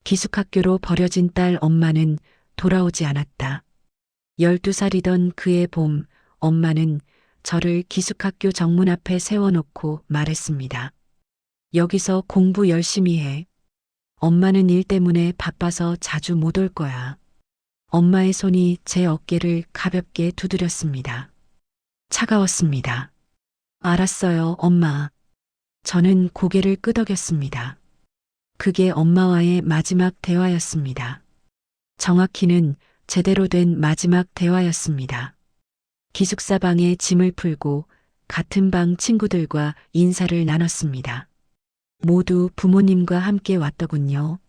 기숙학교로 버려진 딸 엄마는 돌아오지 않았다. 12살이던 그의 봄, 엄마는 저를 기숙학교 정문 앞에 세워놓고 말했습니다. 여기서 공부 열심히 해. 엄마는 일 때문에 바빠서 자주 못 올 거야. 엄마의 손이 제 어깨를 가볍게 두드렸습니다. 차가웠습니다. 알았어요, 엄마. 저는 고개를 끄덕였습니다. 그게 엄마와의 마지막 대화였습니다. 정확히는 제대로 된 마지막 대화였습니다. 기숙사 방에 짐을 풀고 같은 방 친구들과 인사를 나눴습니다. 모두 부모님과 함께 왔더군요.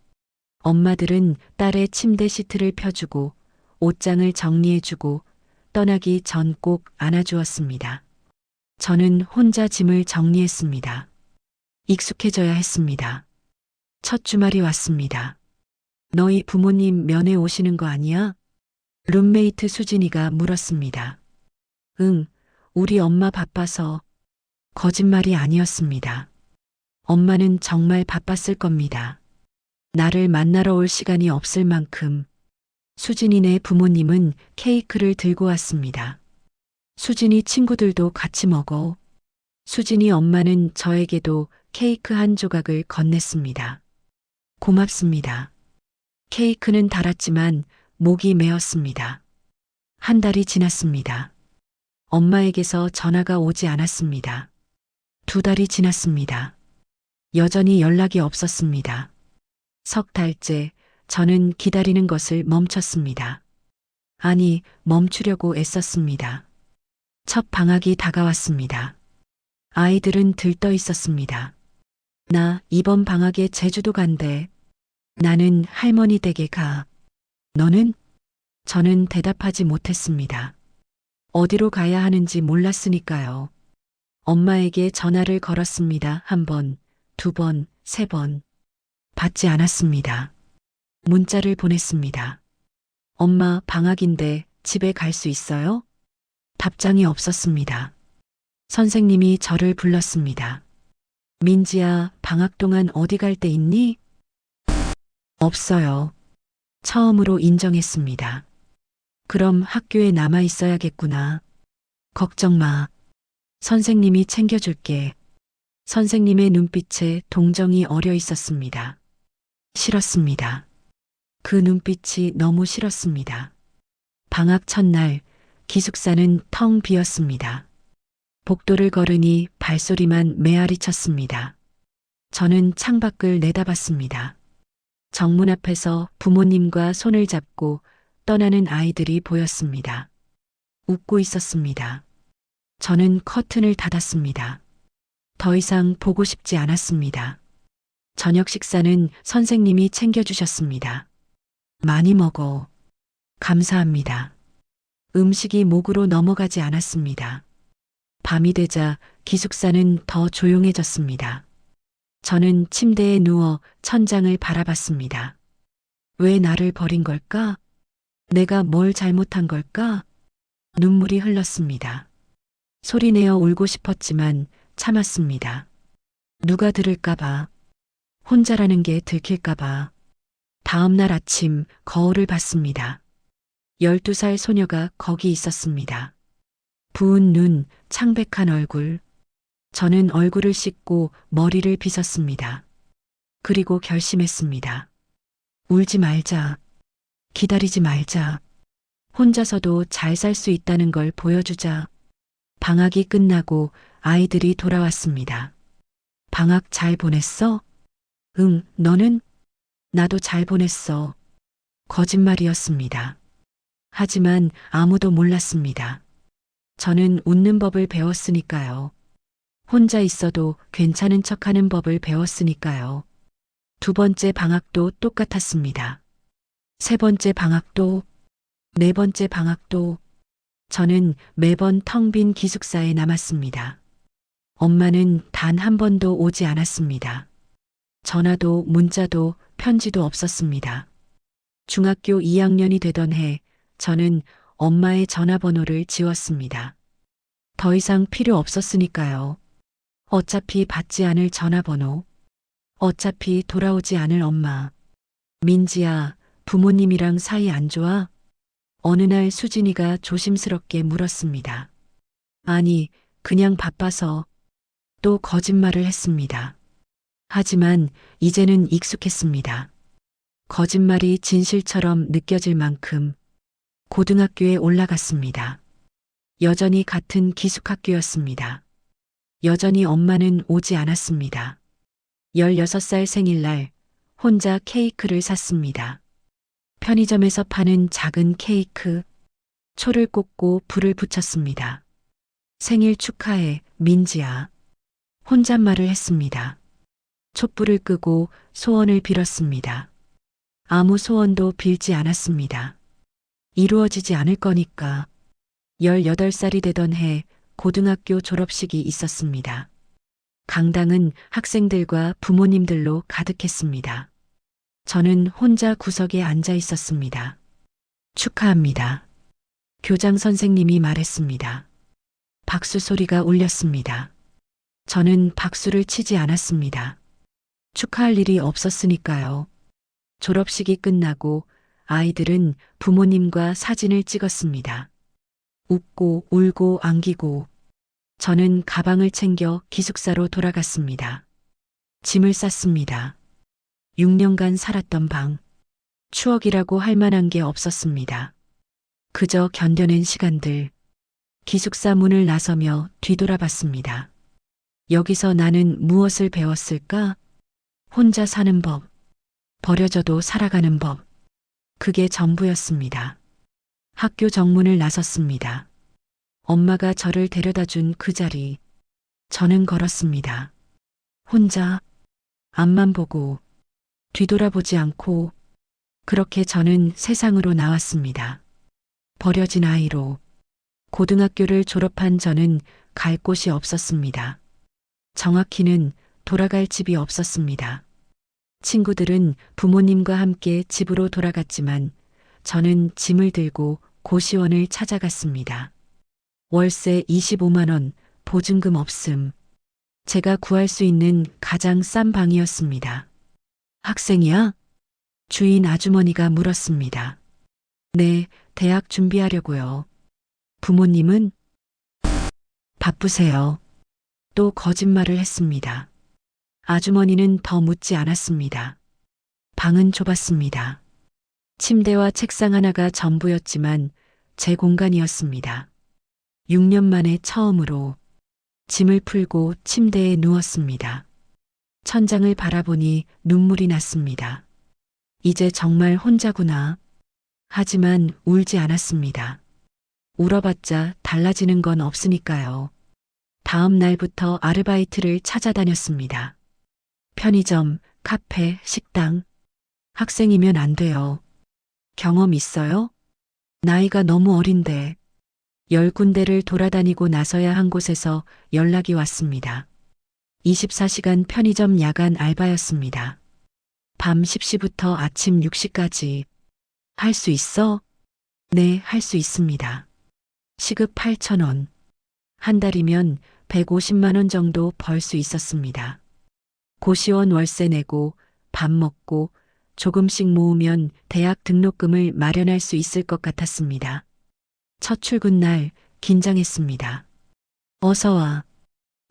엄마들은 딸의 침대 시트를 펴주고 옷장을 정리해주고 떠나기 전 꼭 안아주었습니다. 저는 혼자 짐을 정리했습니다. 익숙해져야 했습니다. 첫 주말이 왔습니다. 너희 부모님 면회 오시는 거 아니야? 룸메이트 수진이가 물었습니다. 응, 우리 엄마 바빠서. 거짓말이 아니었습니다. 엄마는 정말 바빴을 겁니다. 나를 만나러 올 시간이 없을 만큼. 수진이네 부모님은 케이크를 들고 왔습니다. 수진이 친구들도 같이 먹어. 수진이 엄마는 저에게도 케이크 한 조각을 건넸습니다. 고맙습니다. 케이크는 달았지만 목이 메었습니다. 한 달이 지났습니다. 엄마에게서 전화가 오지 않았습니다. 2달이 지났습니다. 여전히 연락이 없었습니다. 석 달째 저는 기다리는 것을 멈췄습니다. 아니, 멈추려고 애썼습니다. 첫 방학이 다가왔습니다. 아이들은 들떠 있었습니다. 나 이번 방학에 제주도 간대. 나는 할머니 댁에 가. 너는? 저는 대답하지 못했습니다. 어디로 가야 하는지 몰랐으니까요. 엄마에게 전화를 걸었습니다. 1번, 2번, 3번. 받지 않았습니다. 문자를 보냈습니다. 엄마, 방학인데 집에 갈 수 있어요? 답장이 없었습니다. 선생님이 저를 불렀습니다. 민지야, 방학 동안 어디 갈 데 있니? 없어요. 처음으로 인정했습니다. 그럼 학교에 남아 있어야겠구나. 걱정 마. 선생님이 챙겨줄게. 선생님의 눈빛에 동정이 어려 있었습니다. 싫었습니다. 그 눈빛이 너무 싫었습니다. 방학 첫날 기숙사는 텅 비었습니다. 복도를 걸으니 발소리만 메아리 쳤습니다. 저는 창밖을 내다봤습니다. 정문 앞에서 부모님과 손을 잡고 떠나는 아이들이 보였습니다. 웃고 있었습니다. 저는 커튼을 닫았습니다. 더 이상 보고 싶지 않았습니다. 저녁 식사는 선생님이 챙겨주셨습니다. 많이 먹어. 감사합니다. 음식이 목으로 넘어가지 않았습니다. 밤이 되자 기숙사는 더 조용해졌습니다. 저는 침대에 누워 천장을 바라봤습니다. 왜 나를 버린 걸까? 내가 뭘 잘못한 걸까? 눈물이 흘렀습니다. 소리내어 울고 싶었지만 참았습니다. 누가 들을까봐. 혼자라는 게 들킬까봐. 다음 날 아침 거울을 봤습니다. 12살 소녀가 거기 있었습니다. 부은 눈, 창백한 얼굴. 저는 얼굴을 씻고 머리를 빗었습니다. 그리고 결심했습니다. 울지 말자. 기다리지 말자. 혼자서도 잘 살 수 있다는 걸 보여주자. 방학이 끝나고 아이들이 돌아왔습니다. 방학 잘 보냈어? 응, 너는? 나도 잘 보냈어. 거짓말이었습니다. 하지만 아무도 몰랐습니다. 저는 웃는 법을 배웠으니까요. 혼자 있어도 괜찮은 척하는 법을 배웠으니까요. 2번째 방학도 똑같았습니다. 3번째 방학도, 4번째 방학도. 저는 매번 텅 빈 기숙사에 남았습니다. 엄마는 단 한 번도 오지 않았습니다. 전화도 문자도 편지도 없었습니다. 중학교 2학년이 되던 해 저는 엄마의 전화번호를 지웠습니다. 더 이상 필요 없었으니까요. 어차피 받지 않을 전화번호. 어차피 돌아오지 않을 엄마. 민지야, 부모님이랑 사이 안 좋아? 어느 날 수진이가 조심스럽게 물었습니다. 아니, 그냥 바빠서. 또 거짓말을 했습니다. 하지만 이제는 익숙했습니다. 거짓말이 진실처럼 느껴질 만큼 고등학교에 올라갔습니다. 여전히 같은 기숙학교였습니다. 여전히 엄마는 오지 않았습니다. 16살 생일날 혼자 케이크를 샀습니다. 편의점에서 파는 작은 케이크, 초를 꽂고 불을 붙였습니다. 생일 축하해, 민지야. 혼잣말을 했습니다. 촛불을 끄고 소원을 빌었습니다. 아무 소원도 빌지 않았습니다. 이루어지지 않을 거니까. 18살이 되던 해 고등학교 졸업식이 있었습니다. 강당은 학생들과 부모님들로 가득했습니다. 저는 혼자 구석에 앉아 있었습니다. 축하합니다. 교장 선생님이 말했습니다. 박수 소리가 울렸습니다. 저는 박수를 치지 않았습니다. 축하할 일이 없었으니까요. 졸업식이 끝나고 아이들은 부모님과 사진을 찍었습니다. 웃고 울고 안기고 저는 가방을 챙겨 기숙사로 돌아갔습니다. 짐을 쌌습니다. 6년간 살았던 방. 추억이라고 할 만한 게 없었습니다. 그저 견뎌낸 시간들. 기숙사 문을 나서며 뒤돌아봤습니다. 여기서 나는 무엇을 배웠을까? 혼자 사는 법. 버려져도 살아가는 법. 그게 전부였습니다. 학교 정문을 나섰습니다. 엄마가 저를 데려다 준 그 자리. 저는 걸었습니다. 혼자 앞만 보고 뒤돌아보지 않고 그렇게 저는 세상으로 나왔습니다. 버려진 아이로. 고등학교를 졸업한 저는 갈 곳이 없었습니다. 정확히는 돌아갈 집이 없었습니다. 친구들은 부모님과 함께 집으로 돌아갔지만 저는 짐을 들고 고시원을 찾아갔습니다. 월세 25만 원, 보증금 없음. 제가 구할 수 있는 가장 싼 방이었습니다. 학생이야? 주인 아주머니가 물었습니다. 네, 대학 준비하려고요. 부모님은? 바쁘세요. 또 거짓말을 했습니다. 아주머니는 더 묻지 않았습니다. 방은 좁았습니다. 침대와 책상 하나가 전부였지만 제 공간이었습니다. 6년 만에 처음으로 짐을 풀고 침대에 누웠습니다. 천장을 바라보니 눈물이 났습니다. 이제 정말 혼자구나. 하지만 울지 않았습니다. 울어봤자 달라지는 건 없으니까요. 다음 날부터 아르바이트를 찾아다녔습니다. 편의점, 카페, 식당. 학생이면 안 돼요. 경험 있어요? 나이가 너무 어린데. 10군데를 돌아다니고 나서야 한 곳에서 연락이 왔습니다. 24시간 편의점 야간 알바였습니다. 밤 10시부터 아침 6시까지. 할 수 있어? 네, 할 수 있습니다. 시급 8,000원. 한 달이면 150만 원 정도 벌 수 있었습니다. 고시원 월세 내고 밥 먹고 조금씩 모으면 대학 등록금을 마련할 수 있을 것 같았습니다. 첫 출근 날 긴장했습니다. 어서 와.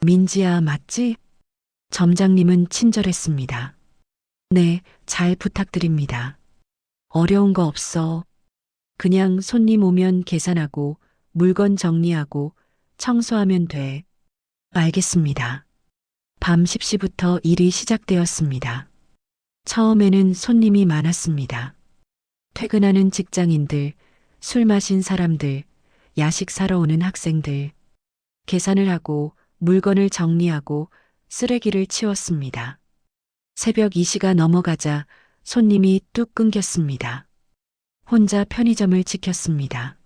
민지야, 맞지? 점장님은 친절했습니다. 네, 잘 부탁드립니다. 어려운 거 없어. 그냥 손님 오면 계산하고 물건 정리하고 청소하면 돼. 알겠습니다. 밤 10시부터 일이 시작되었습니다. 처음에는 손님이 많았습니다. 퇴근하는 직장인들, 술 마신 사람들, 야식 사러 오는 학생들. 계산을 하고 물건을 정리하고 쓰레기를 치웠습니다. 새벽 2시가 넘어가자 손님이 뚝 끊겼습니다. 혼자 편의점을 지켰습니다.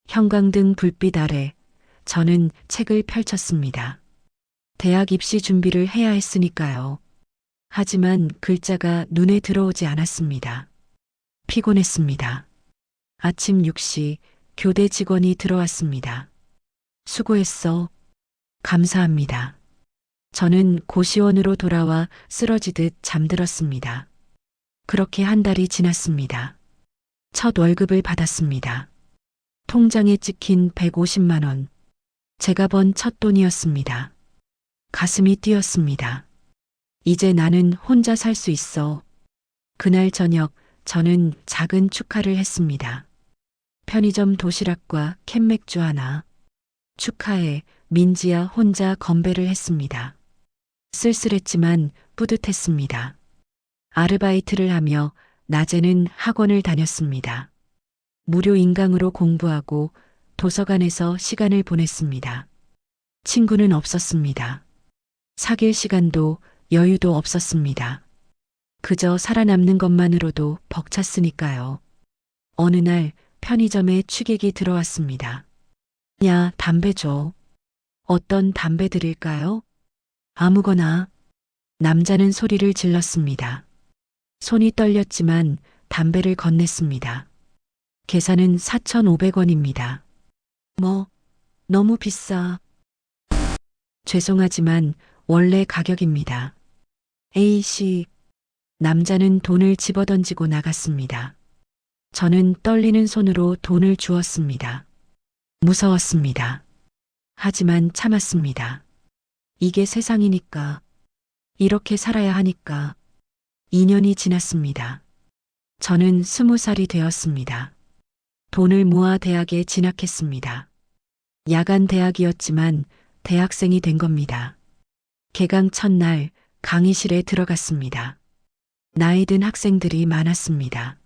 형광등 불빛 아래 저는 책을 펼쳤습니다. 대학 입시 준비를 해야 했으니까요. 하지만 글자가 눈에 들어오지 않았습니다. 피곤했습니다. 아침 6시 교대 직원이 들어왔습니다. 수고했어. 감사합니다. 저는 고시원으로 돌아와 쓰러지듯 잠들었습니다. 그렇게 한 달이 지났습니다. 첫 월급을 받았습니다. 통장에 찍힌 150만 원. 제가 번 첫 돈이었습니다. 가슴이 뛰었습니다. 이제 나는 혼자 살 수 있어. 그날 저녁 저는 작은 축하를 했습니다. 편의점 도시락과 캔맥주 하나. 축하해, 민지야 혼자 건배를 했습니다. 쓸쓸했지만 뿌듯했습니다. 아르바이트를 하며 낮에는 학원을 다녔습니다. 무료 인강으로 공부하고 도서관에서 시간을 보냈습니다. 친구는 없었습니다. 사귈 시간도 여유도 없었습니다. 그저 살아남는 것만으로도 벅찼으니까요. 어느 날 편의점에 취객이 들어왔습니다. 야, 담배 줘. 어떤 담배 드릴까요? 아무거나. 남자는 소리를 질렀습니다. 손이 떨렸지만 담배를 건넸습니다. 계산은 4,500원입니다. 뭐, 너무 비싸. 죄송하지만 원래 가격입니다. A씨. 남자는 돈을 집어던지고 나갔습니다. 저는 떨리는 손으로 돈을 주었습니다. 무서웠습니다. 하지만 참았습니다. 이게 세상이니까. 이렇게 살아야 하니까. 2년이 지났습니다. 저는 20살이 되었습니다. 돈을 모아 대학에 진학했습니다. 야간 대학이었지만 대학생이 된 겁니다. 개강 첫날 강의실에 들어갔습니다. 나이 든 학생들이 많았습니다.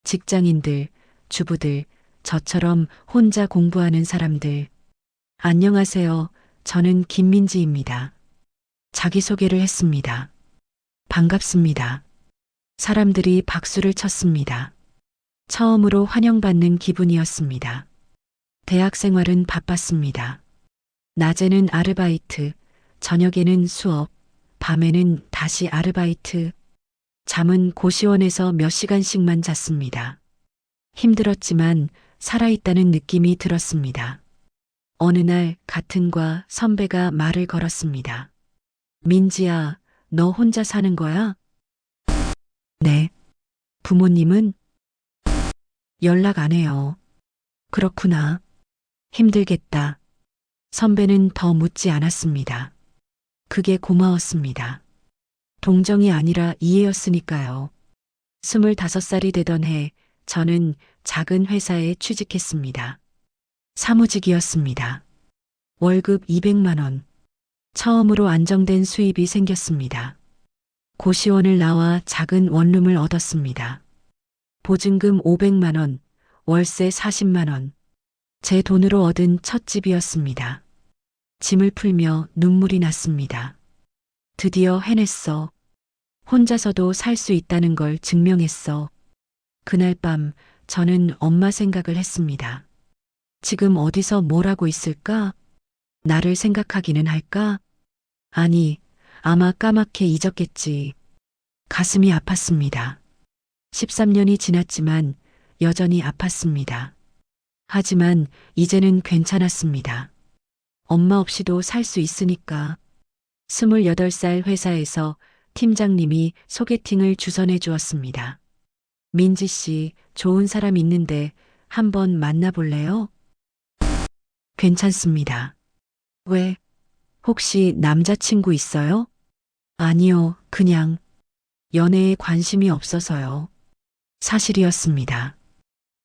직장인들, 주부들, 저처럼 혼자 공부하는 사람들. 안녕하세요. 저는 김민지입니다. 자기소개를 했습니다. 반갑습니다. 사람들이 박수를 쳤습니다. 처음으로 환영받는 기분이었습니다. 대학 생활은 바빴습니다. 낮에는 아르바이트, 저녁에는 수업, 밤에는 다시 아르바이트. 잠은 고시원에서 몇 시간씩만 잤습니다. 힘들었지만 살아있다는 느낌이 들었습니다. 어느 날 같은 과 선배가 말을 걸었습니다. 민지야, 너 혼자 사는 거야? 네. 부모님은? 연락 안 해요. 그렇구나. 힘들겠다. 선배는 더 묻지 않았습니다. 그게 고마웠습니다. 동정이 아니라 이해였으니까요. 25살이 되던 해 저는 작은 회사에 취직했습니다. 사무직이었습니다. 월급 200만 원. 처음으로 안정된 수입이 생겼습니다. 고시원을 나와 작은 원룸을 얻었습니다. 보증금 500만 원, 월세 40만 원. 제 돈으로 얻은 첫 집이었습니다. 짐을 풀며 눈물이 났습니다. 드디어 해냈어. 혼자서도 살 수 있다는 걸 증명했어. 그날 밤 저는 엄마 생각을 했습니다. 지금 어디서 뭘 하고 있을까? 나를 생각하기는 할까? 아니, 아마 까맣게 잊었겠지. 가슴이 아팠습니다. 13년이 지났지만 여전히 아팠습니다. 하지만 이제는 괜찮았습니다. 엄마 없이도 살 수 있으니까. 28살 회사에서 팀장님이 소개팅을 주선해 주었습니다. 민지 씨, 좋은 사람 있는데 한번 만나볼래요? 괜찮습니다. 왜? 혹시 남자친구 있어요? 아니요, 그냥 연애에 관심이 없어서요. 사실이었습니다.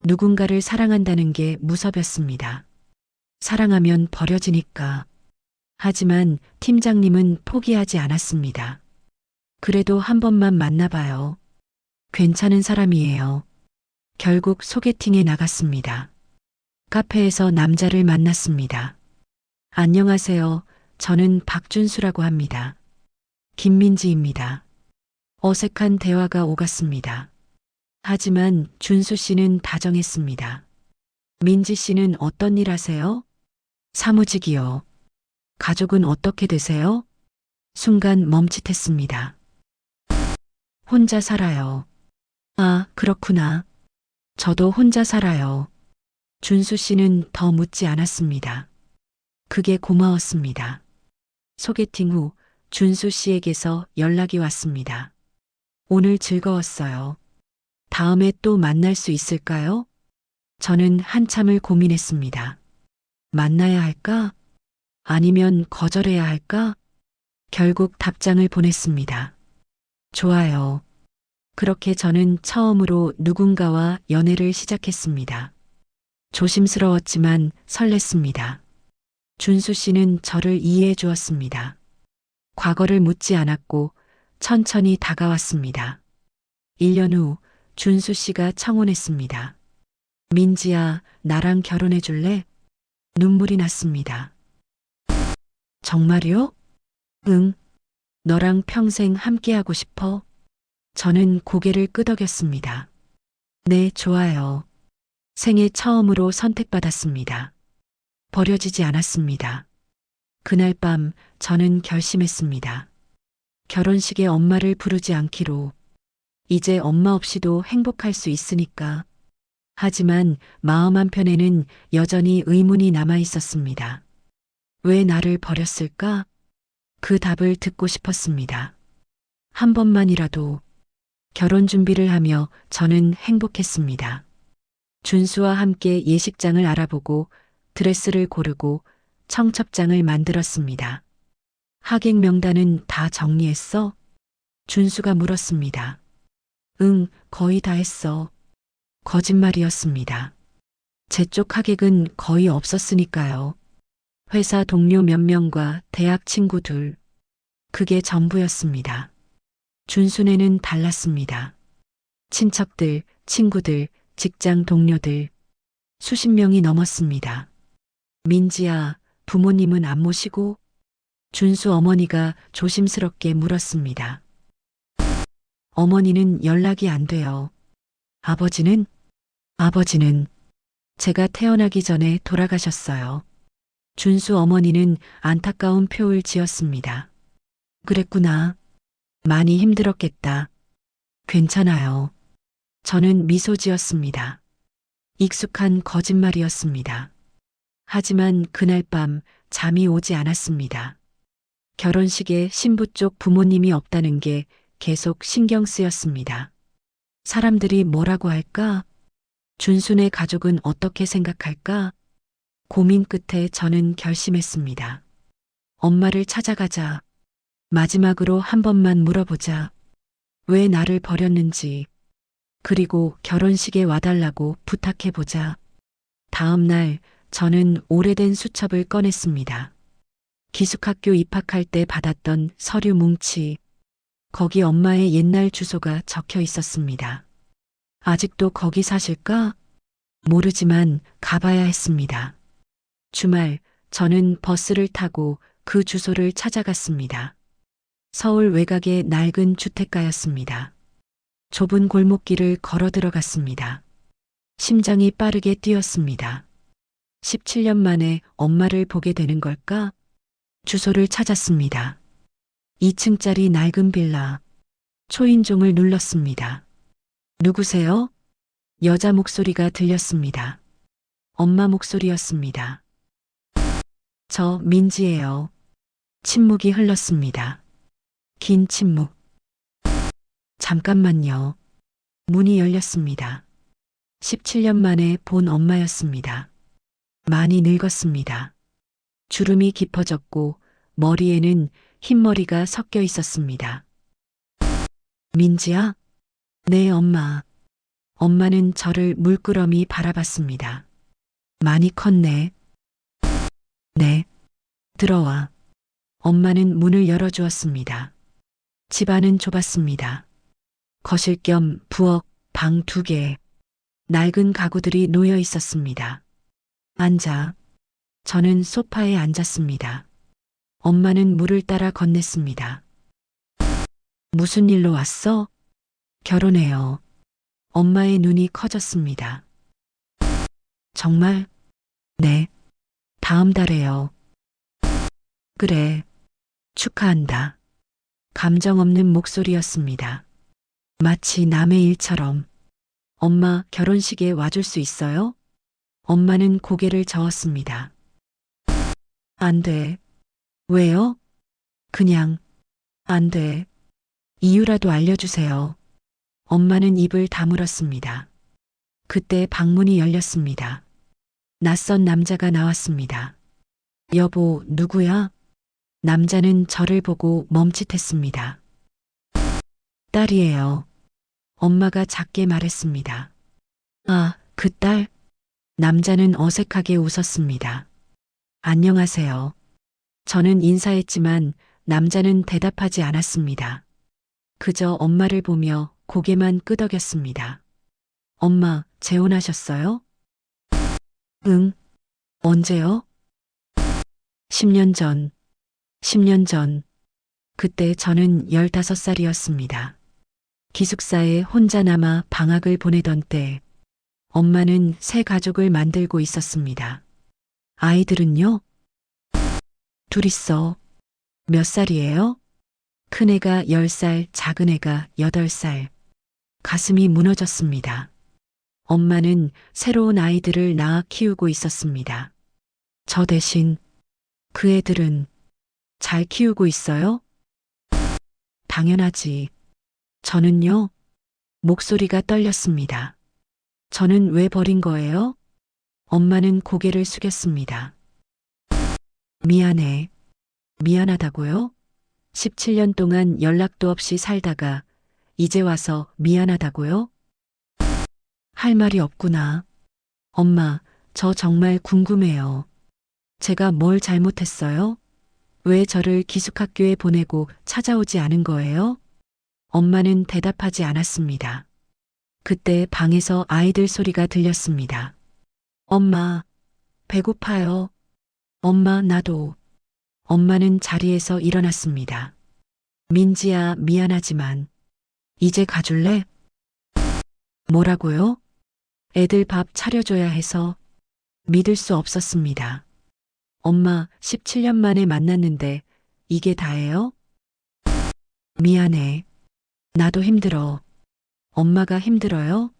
누군가를 사랑한다는 게 무섭였습니다. 사랑하면 버려지니까. 하지만 팀장님은 포기하지 않았습니다. 그래도 한 번만 만나봐요. 괜찮은 사람이에요. 결국 소개팅에 나갔습니다. 카페에서 남자를 만났습니다. 안녕하세요. 저는 박준수라고 합니다. 김민지입니다. 어색한 대화가 오갔습니다. 하지만 준수 씨는 다정했습니다. 민지 씨는 어떤 일 하세요? 사무직이요. 가족은 어떻게 되세요? 순간 멈칫했습니다. 혼자 살아요. 아, 그렇구나. 저도 혼자 살아요. 준수 씨는 더 묻지 않았습니다. 그게 고마웠습니다. 소개팅 후 준수 씨에게서 연락이 왔습니다. 오늘 즐거웠어요. 다음에 또 만날 수 있을까요? 저는 한참을 고민했습니다. 만나야 할까? 아니면 거절해야 할까? 결국 답장을 보냈습니다. 좋아요. 그렇게 저는 처음으로 누군가와 연애를 시작했습니다. 조심스러웠지만 설렜습니다. 준수 씨는 저를 이해해 주었습니다. 과거를 묻지 않았고 천천히 다가왔습니다. 1년 후 준수 씨가 청혼했습니다. 민지야, 나랑 결혼해 줄래? 눈물이 났습니다. 정말요? 응. 너랑 평생 함께하고 싶어? 저는 고개를 끄덕였습니다. 네, 좋아요. 생애 처음으로 선택받았습니다. 버려지지 않았습니다. 그날 밤 저는 결심했습니다. 결혼식에 엄마를 부르지 않기로. 이제 엄마 없이도 행복할 수 있으니까. 하지만 마음 한편에는 여전히 의문이 남아 있었습니다. 왜 나를 버렸을까? 그 답을 듣고 싶었습니다. 한 번만이라도. 결혼 준비를 하며 저는 행복했습니다. 준수와 함께 예식장을 알아보고 드레스를 고르고 청첩장을 만들었습니다. 하객 명단은 다 정리했어? 준수가 물었습니다. 응, 거의 다 했어. 거짓말이었습니다. 제 쪽 하객은 거의 없었으니까요. 회사 동료 몇 명과 대학 친구 둘. 그게 전부였습니다. 준수네는 달랐습니다. 친척들, 친구들, 직장 동료들. 수십 명이 넘었습니다. 민지야, 부모님은 안 모시고? 준수 어머니가 조심스럽게 물었습니다. 어머니는 연락이 안 돼요. 아버지는? 아버지는 제가 태어나기 전에 돌아가셨어요. 준수 어머니는 안타까운 표를 지었습니다. 그랬구나. 많이 힘들었겠다. 괜찮아요. 저는 미소 지었습니다. 익숙한 거짓말이었습니다. 하지만 그날 밤 잠이 오지 않았습니다. 결혼식에 신부 쪽 부모님이 없다는 게 계속 신경 쓰였습니다. 사람들이 뭐라고 할까? 준순의 가족은 어떻게 생각할까? 고민 끝에 저는 결심했습니다. 엄마를 찾아가자. 마지막으로 한 번만 물어보자. 왜 나를 버렸는지. 그리고 결혼식에 와달라고 부탁해보자. 다음 날 저는 오래된 수첩을 꺼냈습니다. 기숙학교 입학할 때 받았던 서류 뭉치. 거기 엄마의 옛날 주소가 적혀 있었습니다. 아직도 거기 사실까? 모르지만 가봐야 했습니다. 주말 저는 버스를 타고 그 주소를 찾아갔습니다. 서울 외곽의 낡은 주택가였습니다. 좁은 골목길을 걸어 들어갔습니다. 심장이 빠르게 뛰었습니다. 17년 만에 엄마를 보게 되는 걸까? 주소를 찾았습니다. 2층짜리 낡은 빌라. 초인종을 눌렀습니다. 누구세요? 여자 목소리가 들렸습니다. 엄마 목소리였습니다. 저 민지예요. 침묵이 흘렀습니다. 긴 침묵. 잠깐만요. 문이 열렸습니다. 17년 만에 본 엄마였습니다. 많이 늙었습니다. 주름이 깊어졌고 머리에는 흰머리가 섞여 있었습니다. 민지야? 네, 엄마. 엄마는 저를 물끄러미 바라봤습니다. 많이 컸네. 네. 들어와. 엄마는 문을 열어주었습니다. 집안은 좁았습니다. 거실 겸 부엌, 방 2개. 낡은 가구들이 놓여 있었습니다. 앉아. 저는 소파에 앉았습니다. 엄마는 물을 따라 건넸습니다. 무슨 일로 왔어? 결혼해요. 엄마의 눈이 커졌습니다. 정말? 네. 다음 달에요. 그래. 축하한다. 감정 없는 목소리였습니다. 마치 남의 일처럼. 엄마 결혼식에 와줄 수 있어요? 엄마는 고개를 저었습니다. 안 돼. 왜요? 그냥 안 돼. 이유라도 알려주세요. 엄마는 입을 다물었습니다. 그때 방문이 열렸습니다. 낯선 남자가 나왔습니다. 여보, 누구야? 남자는 저를 보고 멈칫했습니다. 딸이에요. 엄마가 작게 말했습니다. 아, 그 딸? 남자는 어색하게 웃었습니다. 안녕하세요. 저는 인사했지만 남자는 대답하지 않았습니다. 그저 엄마를 보며 고개만 끄덕였습니다. 엄마, 재혼하셨어요? 응. 언제요? 10년 전. 10년 전. 그때 저는 15살이었습니다. 기숙사에 혼자 남아 방학을 보내던 때 엄마는 새 가족을 만들고 있었습니다. 아이들은요? 둘 있어. 몇 살이에요? 큰애가 10살, 작은애가 8살. 가슴이 무너졌습니다. 엄마는 새로운 아이들을 낳아 키우고 있었습니다. 저 대신 그 애들은 잘 키우고 있어요? 당연하지. 저는요, 목소리가 떨렸습니다. 저는 왜 버린 거예요? 엄마는 고개를 숙였습니다. 미안해. 미안하다고요? 17년 동안 연락도 없이 살다가 이제 와서 미안하다고요? 할 말이 없구나. 엄마, 저 정말 궁금해요. 제가 뭘 잘못했어요? 왜 저를 기숙학교에 보내고 찾아오지 않은 거예요? 엄마는 대답하지 않았습니다. 그때 방에서 아이들 소리가 들렸습니다. 엄마, 배고파요. 엄마, 나도. 엄마는 자리에서 일어났습니다. 민지야, 미안하지만 이제 가줄래? 뭐라고요? 애들 밥 차려줘야 해서 믿을 수 없었습니다. 엄마, 17년 만에 만났는데 이게 다예요? 미안해. 나도 힘들어. 엄마가 힘들어요?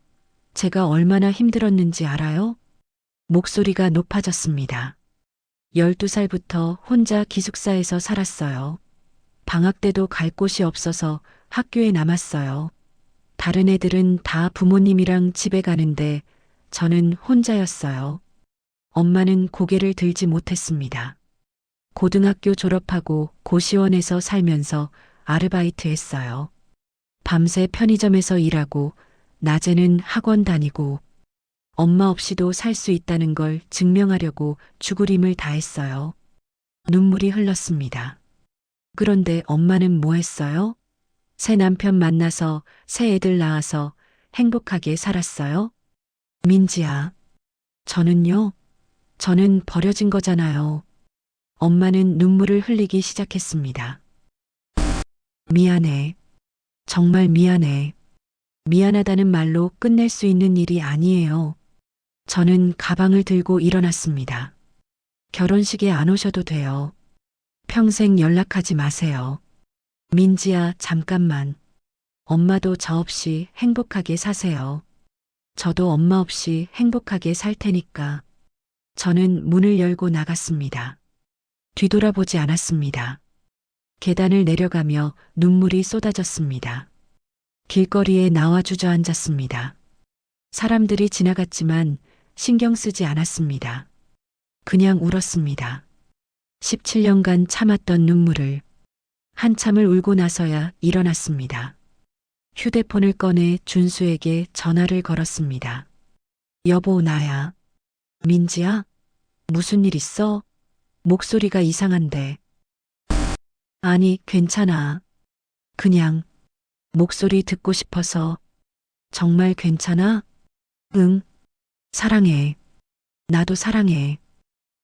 제가 얼마나 힘들었는지 알아요? 목소리가 높아졌습니다. 12살부터 혼자 기숙사에서 살았어요. 방학 때도 갈 곳이 없어서 학교에 남았어요. 다른 애들은 다 부모님이랑 집에 가는데 저는 혼자였어요. 엄마는 고개를 들지 못했습니다. 고등학교 졸업하고 고시원에서 살면서 아르바이트 했어요. 밤새 편의점에서 일하고 낮에는 학원 다니고 엄마 없이도 살 수 있다는 걸 증명하려고 죽을 힘을 다했어요. 눈물이 흘렀습니다. 그런데 엄마는 뭐 했어요? 새 남편 만나서 새 애들 낳아서 행복하게 살았어요? 민지야, 저는 버려진 거잖아요. 엄마는 눈물을 흘리기 시작했습니다. 미안해. 정말 미안해. 미안하다는 말로 끝낼 수 있는 일이 아니에요. 저는 가방을 들고 일어났습니다. 결혼식에 안 오셔도 돼요. 평생 연락하지 마세요. 민지야, 잠깐만. 엄마도 저 없이 행복하게 사세요. 저도 엄마 없이 행복하게 살 테니까. 저는 문을 열고 나갔습니다. 뒤돌아보지 않았습니다. 계단을 내려가며 눈물이 쏟아졌습니다. 길거리에 나와 주저앉았습니다. 사람들이 지나갔지만 신경 쓰지 않았습니다. 그냥 울었습니다. 17년간 참았던 눈물을 한참을 울고 나서야 일어났습니다. 휴대폰을 꺼내 준수에게 전화를 걸었습니다. 여보, 나야. 민지야? 무슨 일 있어? 목소리가 이상한데. 아니, 괜찮아. 그냥 목소리 듣고 싶어서. 정말 괜찮아? 응. 사랑해. 나도 사랑해.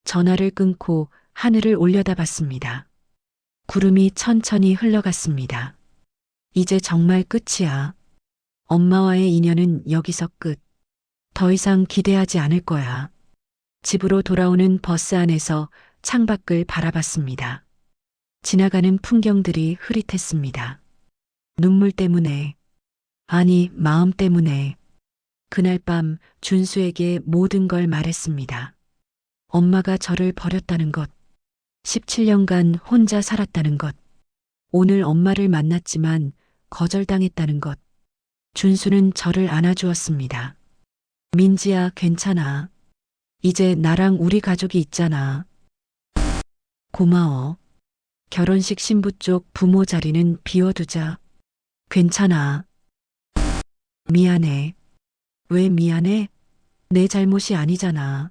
전화를 끊고 하늘을 올려다봤습니다. 구름이 천천히 흘러갔습니다. 이제 정말 끝이야. 엄마와의 인연은 여기서 끝. 더 이상 기대하지 않을 거야. 집으로 돌아오는 버스 안에서 창밖을 바라봤습니다. 지나가는 풍경들이 흐릿했습니다. 눈물 때문에, 아니, 마음 때문에. 그날 밤 준수에게 모든 걸 말했습니다. 엄마가 저를 버렸다는 것, 17년간 혼자 살았다는 것, 오늘 엄마를 만났지만 거절당했다는 것, 준수는 저를 안아주었습니다. 민지야, 괜찮아. 이제 나랑 우리 가족이 있잖아. 고마워. 결혼식 신부 쪽 부모 자리는 비워두자. 괜찮아. 미안해. 왜 미안해? 내 잘못이 아니잖아.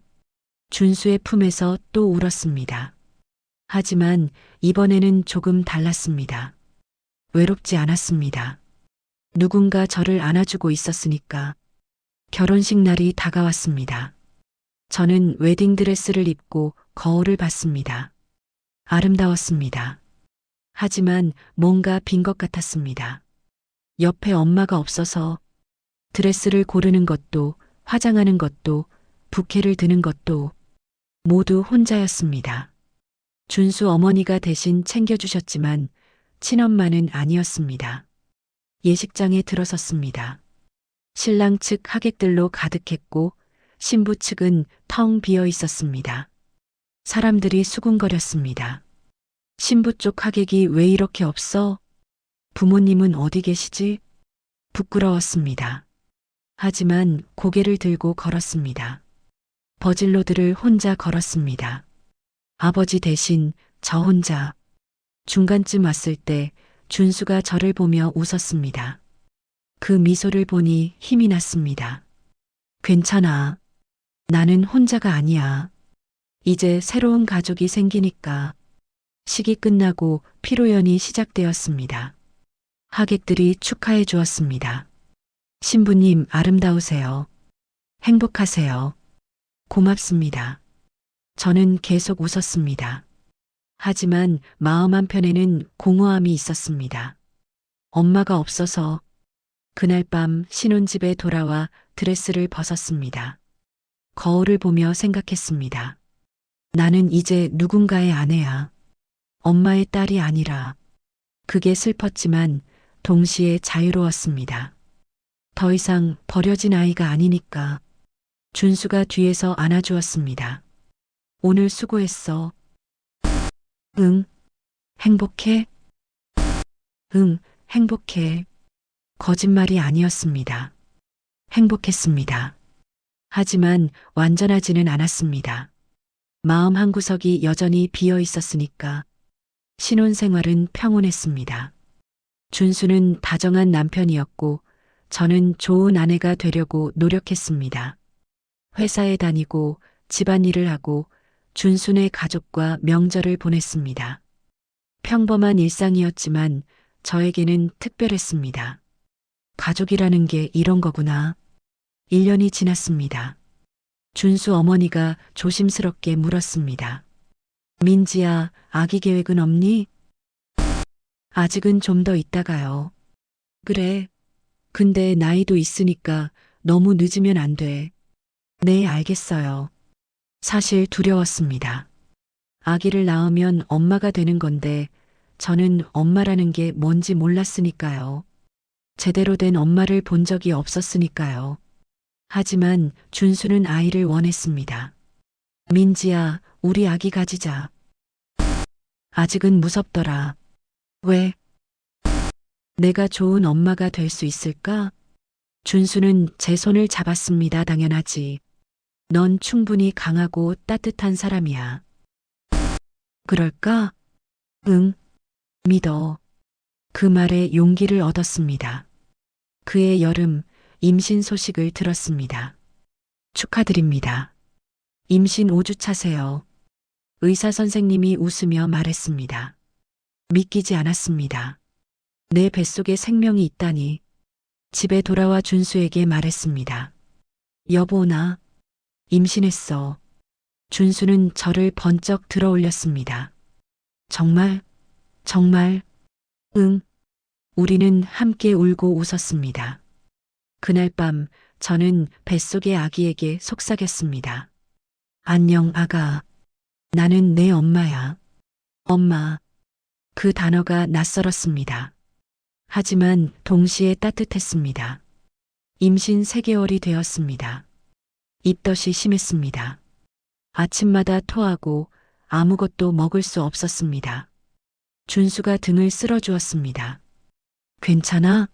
준수의 품에서 또 울었습니다. 하지만 이번에는 조금 달랐습니다. 외롭지 않았습니다. 누군가 저를 안아주고 있었으니까. 결혼식 날이 다가왔습니다. 저는 웨딩드레스를 입고 거울을 봤습니다. 아름다웠습니다. 하지만 뭔가 빈 것 같았습니다. 옆에 엄마가 없어서 드레스를 고르는 것도, 화장하는 것도, 부케를 드는 것도 모두 혼자였습니다. 준수 어머니가 대신 챙겨주셨지만 친엄마는 아니었습니다. 예식장에 들어섰습니다. 신랑 측 하객들로 가득했고 신부 측은 텅 비어 있었습니다. 사람들이 수군거렸습니다. 신부 쪽 하객이 왜 이렇게 없어? 부모님은 어디 계시지? 부끄러웠습니다. 하지만 고개를 들고 걸었습니다. 버질로드를 혼자 걸었습니다. 아버지 대신 저 혼자. 중간쯤 왔을 때 준수가 저를 보며 웃었습니다. 그 미소를 보니 힘이 났습니다. 괜찮아. 나는 혼자가 아니야. 이제 새로운 가족이 생기니까. 식이 끝나고 피로연이 시작되었습니다. 하객들이 축하해 주었습니다. 신부님 아름다우세요. 행복하세요. 고맙습니다. 저는 계속 웃었습니다. 하지만 마음 한편에는 공허함이 있었습니다. 엄마가 없어서 그날 밤 신혼집에 돌아와 드레스를 벗었습니다. 거울을 보며 생각했습니다. 나는 이제 누군가의 아내야. 엄마의 딸이 아니라. 그게 슬펐지만 동시에 자유로웠습니다. 더 이상 버려진 아이가 아니니까. 준수가 뒤에서 안아주었습니다. 오늘 수고했어. 응. 행복해? 응, 행복해. 거짓말이 아니었습니다. 행복했습니다. 하지만 완전하지는 않았습니다. 마음 한구석이 여전히 비어 있었으니까. 신혼생활은 평온했습니다. 준수는 다정한 남편이었고 저는 좋은 아내가 되려고 노력했습니다. 회사에 다니고 집안일을 하고 준수네 가족과 명절을 보냈습니다. 평범한 일상이었지만 저에게는 특별했습니다. 가족이라는 게 이런 거구나. 1년이 지났습니다. 준수 어머니가 조심스럽게 물었습니다. 민지야, 아기 계획은 없니? 아직은 좀 더 있다가요. 그래. 근데 나이도 있으니까 너무 늦으면 안 돼. 네, 알겠어요. 사실 두려웠습니다. 아기를 낳으면 엄마가 되는 건데 저는 엄마라는 게 뭔지 몰랐으니까요. 제대로 된 엄마를 본 적이 없었으니까요. 하지만 준수는 아이를 원했습니다. 민지야, 우리 아기 가지자. 아직은 무섭더라. 왜? 내가 좋은 엄마가 될 수 있을까? 준수는 제 손을 잡았습니다. 당연하지. 넌 충분히 강하고 따뜻한 사람이야. 그럴까? 응, 믿어. 그 말에 용기를 얻었습니다. 그해 여름 임신 소식을 들었습니다. 축하드립니다. 임신 5주 차세요. 의사 선생님이 웃으며 말했습니다. 믿기지 않았습니다. 내 뱃속에 생명이 있다니. 집에 돌아와 준수에게 말했습니다. 여보, 나 임신했어. 준수는 저를 번쩍 들어 올렸습니다. 정말? 정말? 응. 우리는 함께 울고 웃었습니다. 그날 밤 저는 뱃속의 아기에게 속삭였습니다. 안녕, 아가. 나는 내 엄마야. 엄마. 그 단어가 낯설었습니다. 하지만 동시에 따뜻했습니다. 임신 3개월이 되었습니다. 입덧이 심했습니다. 아침마다 토하고 아무것도 먹을 수 없었습니다. 준수가 등을 쓸어주었습니다. 괜찮아?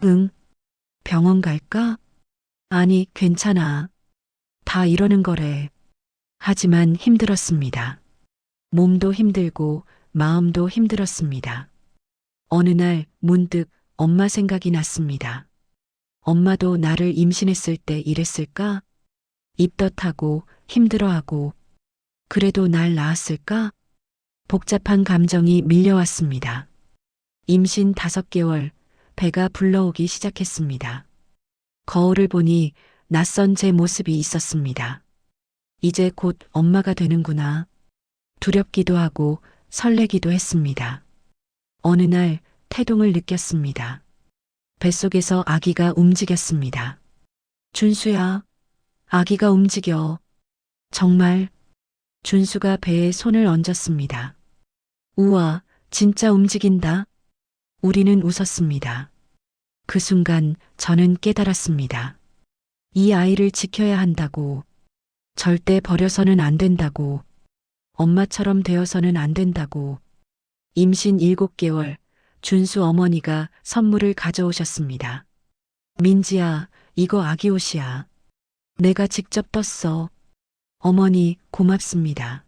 응, 병원 갈까? 아니, 괜찮아. 다 이러는 거래. 하지만 힘들었습니다. 몸도 힘들고 마음도 힘들었습니다. 어느 날 문득 엄마 생각이 났습니다. 엄마도 나를 임신했을 때 이랬을까? 입덧하고 힘들어하고 그래도 날 낳았을까? 복잡한 감정이 밀려왔습니다. 임신 5개월, 배가 불러오기 시작했습니다. 거울을 보니 낯선 제 모습이 있었습니다. 이제 곧 엄마가 되는구나. 두렵기도 하고 설레기도 했습니다. 어느 날 태동을 느꼈습니다. 뱃속에서 아기가 움직였습니다. 준수야, 아기가 움직여. 정말. 준수가 배에 손을 얹었습니다. 우와, 진짜 움직인다. 우리는 웃었습니다. 그 순간 저는 깨달았습니다. 이 아이를 지켜야 한다고. 절대 버려서는 안 된다고. 엄마처럼 되어서는 안 된다고. 임신 7개월, 준수 어머니가 선물을 가져오셨습니다. 민지야, 이거 아기 옷이야. 내가 직접 떴어. 어머니, 고맙습니다.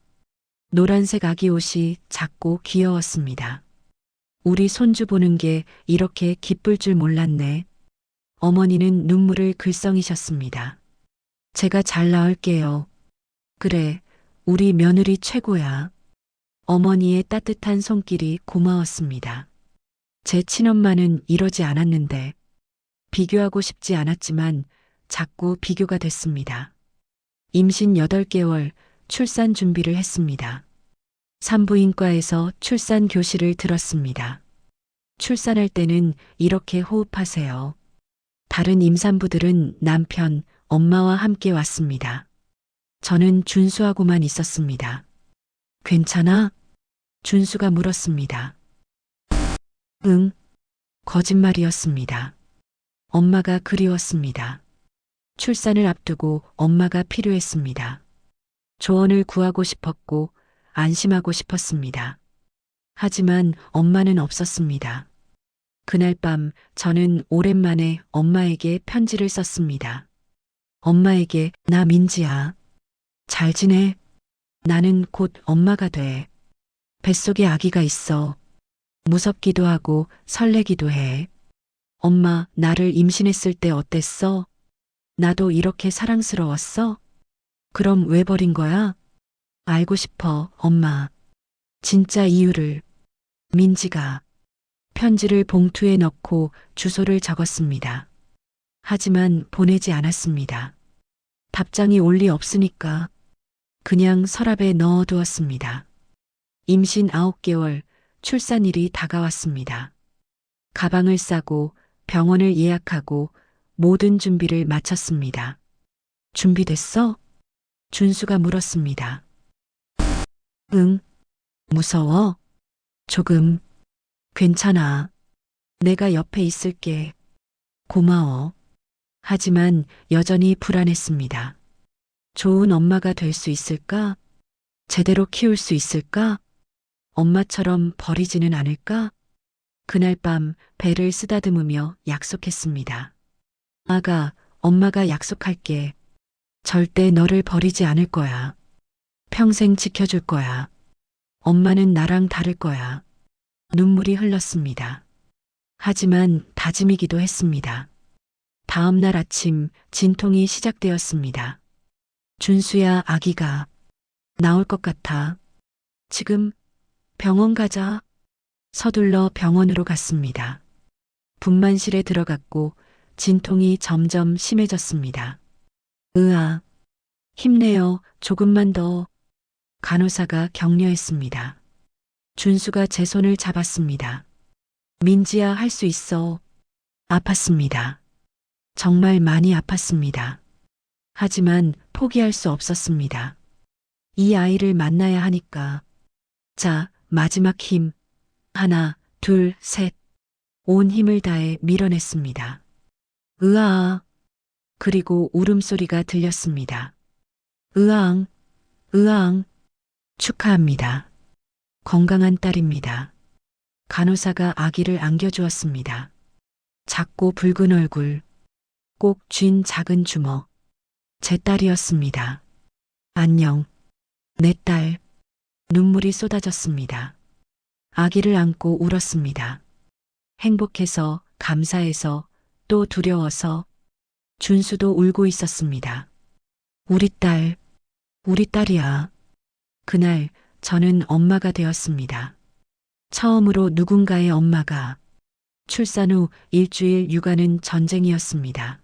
노란색 아기 옷이 작고 귀여웠습니다. 우리 손주 보는 게 이렇게 기쁠 줄 몰랐네. 어머니는 눈물을 글썽이셨습니다. 제가 잘 나을게요. 그래, 우리 며느리 최고야. 어머니의 따뜻한 손길이 고마웠습니다. 제 친엄마는 이러지 않았는데, 비교하고 싶지 않았지만 자꾸 비교가 됐습니다. 임신 8개월 출산 준비를 했습니다. 산부인과에서 출산 교실을 들었습니다. 출산할 때는 이렇게 호흡하세요. 다른 임산부들은 남편, 엄마와 함께 왔습니다. 저는 준수하고만 있었습니다. 괜찮아? 준수가 물었습니다. 응, 거짓말이었습니다. 엄마가 그리웠습니다. 출산을 앞두고 엄마가 필요했습니다. 조언을 구하고 싶었고 안심하고 싶었습니다. 하지만 엄마는 없었습니다. 그날 밤 저는 오랜만에 엄마에게 편지를 썼습니다. 엄마에게 나 민지야. 잘 지내? 나는 곧 엄마가 돼. 뱃속에 아기가 있어. 무섭기도 하고 설레기도 해. 엄마, 나를 임신했을 때 어땠어? 나도 이렇게 사랑스러웠어? 그럼 왜 버린 거야? 알고 싶어, 엄마. 진짜 이유를. 민지가 편지를 봉투에 넣고 주소를 적었습니다. 하지만 보내지 않았습니다. 답장이 올 리 없으니까 그냥 서랍에 넣어두었습니다. 임신 9개월, 출산일이 다가왔습니다. 가방을 싸고 병원을 예약하고 모든 준비를 마쳤습니다. 준비됐어? 준수가 물었습니다. 응. 무서워? 조금. 괜찮아. 내가 옆에 있을게. 고마워. 하지만 여전히 불안했습니다. 좋은 엄마가 될 수 있을까? 제대로 키울 수 있을까? 엄마처럼 버리지는 않을까? 그날 밤 배를 쓰다듬으며 약속했습니다. 엄마가 약속할게. 절대 너를 버리지 않을 거야. 평생 지켜줄 거야. 엄마는 나랑 다를 거야. 눈물이 흘렀습니다. 하지만 다짐이기도 했습니다. 다음 날 아침 진통이 시작되었습니다. 준수야, 아기가 나올 것 같아. 지금 병원 가자. 서둘러 병원으로 갔습니다. 분만실에 들어갔고 진통이 점점 심해졌습니다. 으아, 힘내요. 조금만 더. 간호사가 격려했습니다. 준수가 제 손을 잡았습니다. 민지야, 할 수 있어. 아팠습니다. 정말 많이 아팠습니다. 하지만 포기할 수 없었습니다. 이 아이를 만나야 하니까. 자, 마지막 힘. 하나, 둘, 셋. 온 힘을 다해 밀어냈습니다. 으아. 그리고 울음소리가 들렸습니다. 으앙, 으앙. 축하합니다. 건강한 딸입니다. 간호사가 아기를 안겨주었습니다. 작고 붉은 얼굴, 꼭 쥔 작은 주먹. 제 딸이었습니다. 안녕, 내 딸. 눈물이 쏟아졌습니다. 아기를 안고 울었습니다. 행복해서, 감사해서, 또 두려워서. 준수도 울고 있었습니다. 우리 딸, 우리 딸이야. 그날 저는 엄마가 되었습니다. 처음으로 누군가의 엄마가. 출산 후 일주일 육아는 전쟁이었습니다.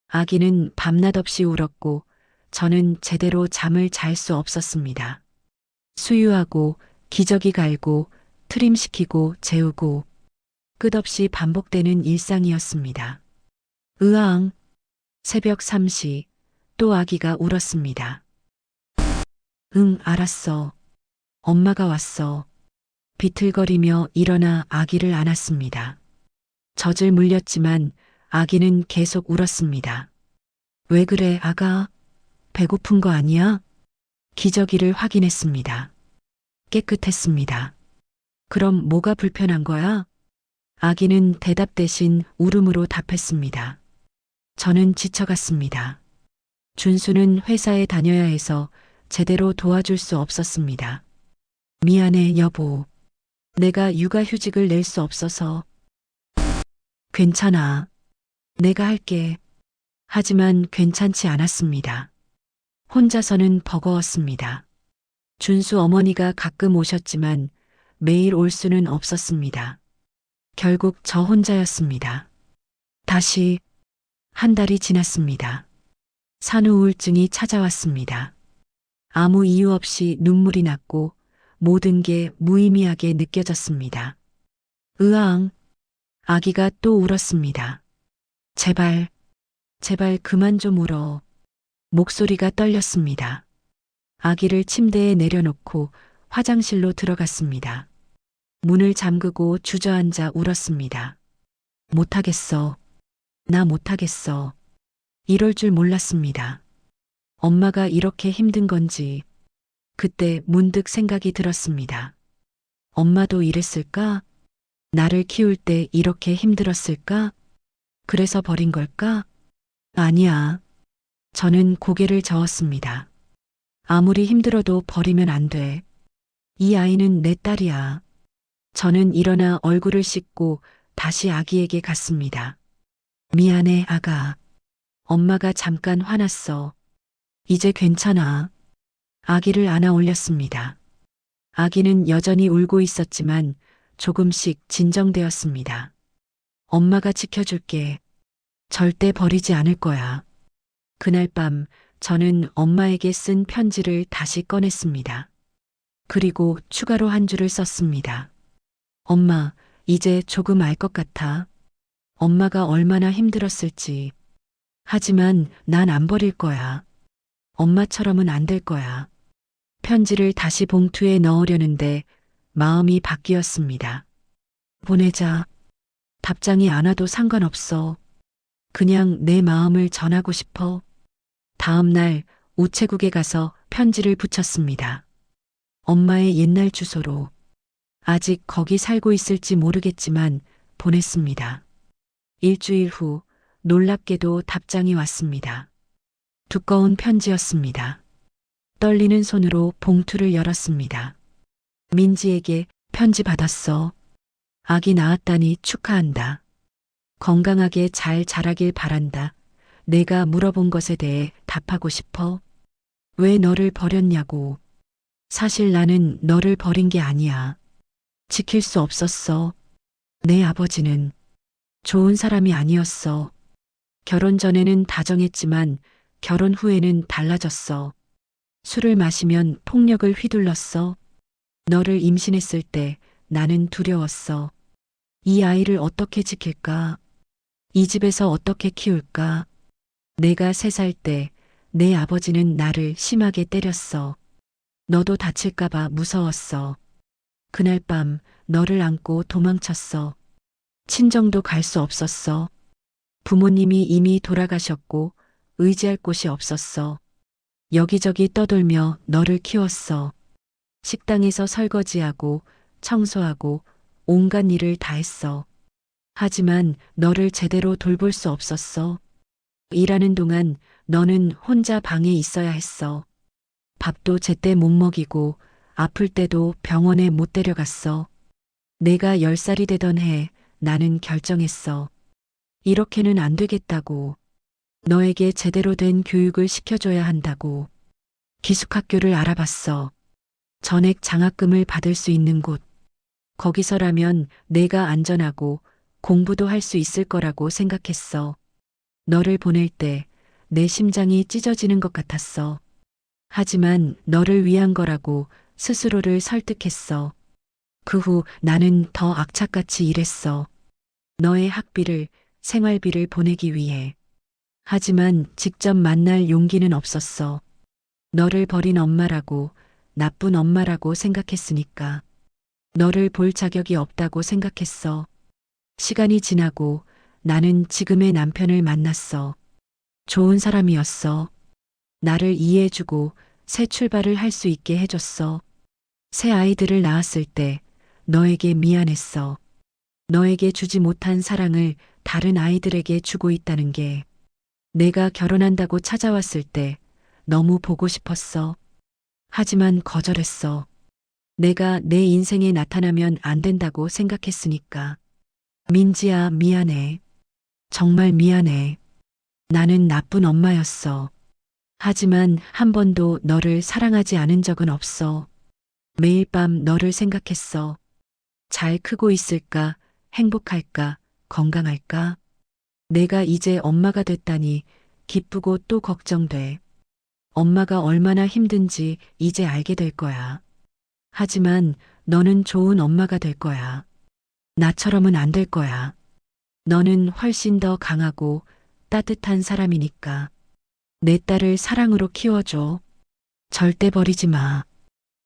아기는 밤낮 없이 울었고 저는 제대로 잠을 잘 수 없었습니다. 수유하고 기저귀 갈고 트림시키고 재우고 끝없이 반복되는 일상이었습니다. 으앙, 새벽 3시 또 아기가 울었습니다. 응, 알았어. 엄마가 왔어. 비틀거리며 일어나 아기를 안았습니다. 젖을 물렸지만 아기는 계속 울었습니다. 왜 그래, 아가? 배고픈 거 아니야? 기저귀를 확인했습니다. 깨끗했습니다. 그럼 뭐가 불편한 거야? 아기는 대답 대신 울음으로 답했습니다. 저는 지쳐갔습니다. 준수는 회사에 다녀야 해서 제대로 도와줄 수 없었습니다. 미안해, 여보. 내가 육아휴직을 낼 수 없어서. 괜찮아. 내가 할게. 하지만 괜찮지 않았습니다. 혼자서는 버거웠습니다. 준수 어머니가 가끔 오셨지만 매일 올 수는 없었습니다. 결국 저 혼자였습니다. 다시 한 달이 지났습니다. 산후 우울증이 찾아왔습니다. 아무 이유 없이 눈물이 났고 모든 게 무의미하게 느껴졌습니다. 으앙, 아기가 또 울었습니다. 제발, 제발 그만 좀 울어. 목소리가 떨렸습니다. 아기를 침대에 내려놓고 화장실로 들어갔습니다. 문을 잠그고 주저앉아 울었습니다. 못하겠어. 나 못하겠어. 이럴 줄 몰랐습니다. 엄마가 이렇게 힘든 건지. 그때 문득 생각이 들었습니다. 엄마도 이랬을까? 나를 키울 때 이렇게 힘들었을까? 그래서 버린 걸까? 아니야. 저는 고개를 저었습니다. 아무리 힘들어도 버리면 안 돼. 이 아이는 내 딸이야. 저는 일어나 얼굴을 씻고 다시 아기에게 갔습니다. 미안해, 아가. 엄마가 잠깐 화났어. 이제 괜찮아. 아기를 안아 올렸습니다. 아기는 여전히 울고 있었지만 조금씩 진정되었습니다. 엄마가 지켜줄게. 절대 버리지 않을 거야. 그날 밤 저는 엄마에게 쓴 편지를 다시 꺼냈습니다. 그리고 추가로 한 줄을 썼습니다. 엄마, 이제 조금 알 것 같아. 엄마가 얼마나 힘들었을지. 하지만 난 안 버릴 거야. 엄마처럼은 안 될 거야. 편지를 다시 봉투에 넣으려는데 마음이 바뀌었습니다. 보내자. 답장이 안 와도 상관없어. 그냥 내 마음을 전하고 싶어. 다음 날 우체국에 가서 편지를 붙였습니다. 엄마의 옛날 주소로. 아직 거기 살고 있을지 모르겠지만 보냈습니다. 일주일 후 놀랍게도 답장이 왔습니다. 두꺼운 편지였습니다. 떨리는 손으로 봉투를 열었습니다. 민지에게 편지 받았어. 아기 낳았다니 축하한다. 건강하게 잘 자라길 바란다. 내가 물어본 것에 대해 답하고 싶어. 왜 너를 버렸냐고. 사실 나는 너를 버린 게 아니야. 지킬 수 없었어. 내 아버지는 좋은 사람이 아니었어. 결혼 전에는 다정했지만 결혼 후에는 달라졌어. 술을 마시면 폭력을 휘둘렀어. 너를 임신했을 때 나는 두려웠어. 이 아이를 어떻게 지킬까? 이 집에서 어떻게 키울까? 내가 3살 때 내 아버지는 나를 심하게 때렸어. 너도 다칠까봐 무서웠어. 그날 밤 너를 안고 도망쳤어. 친정도 갈 수 없었어. 부모님이 이미 돌아가셨고 의지할 곳이 없었어. 여기저기 떠돌며 너를 키웠어. 식당에서 설거지하고 청소하고 온갖 일을 다 했어. 하지만 너를 제대로 돌볼 수 없었어. 일하는 동안 너는 혼자 방에 있어야 했어. 밥도 제때 못 먹이고 아플 때도 병원에 못 데려갔어. 내가 10살이 되던 해 나는 결정했어. 이렇게는 안 되겠다고. 너에게 제대로 된 교육을 시켜줘야 한다고. 기숙학교를 알아봤어. 전액 장학금을 받을 수 있는 곳. 거기서라면 내가 안전하고 공부도 할 수 있을 거라고 생각했어. 너를 보낼 때 내 심장이 찢어지는 것 같았어. 하지만 너를 위한 거라고 스스로를 설득했어. 그 후 나는 더 악착같이 일했어. 너의 학비를, 생활비를 보내기 위해. 하지만 직접 만날 용기는 없었어. 너를 버린 엄마라고, 나쁜 엄마라고 생각했으니까. 너를 볼 자격이 없다고 생각했어. 시간이 지나고 나는 지금의 남편을 만났어. 좋은 사람이었어. 나를 이해해주고 새 출발을 할 수 있게 해줬어. 새 아이들을 낳았을 때 너에게 미안했어. 너에게 주지 못한 사랑을 다른 아이들에게 주고 있다는 게. 내가 결혼한다고 찾아왔을 때 너무 보고 싶었어. 하지만 거절했어. 내가 내 인생에 나타나면 안 된다고 생각했으니까. 민지야, 미안해. 정말 미안해. 나는 나쁜 엄마였어. 하지만 한 번도 너를 사랑하지 않은 적은 없어. 매일 밤 너를 생각했어. 잘 크고 있을까? 행복할까? 건강할까? 내가 이제 엄마가 됐다니 기쁘고 또 걱정돼. 엄마가 얼마나 힘든지 이제 알게 될 거야. 하지만 너는 좋은 엄마가 될 거야. 나처럼은 안 될 거야. 너는 훨씬 더 강하고 따뜻한 사람이니까. 내 딸을 사랑으로 키워줘. 절대 버리지 마.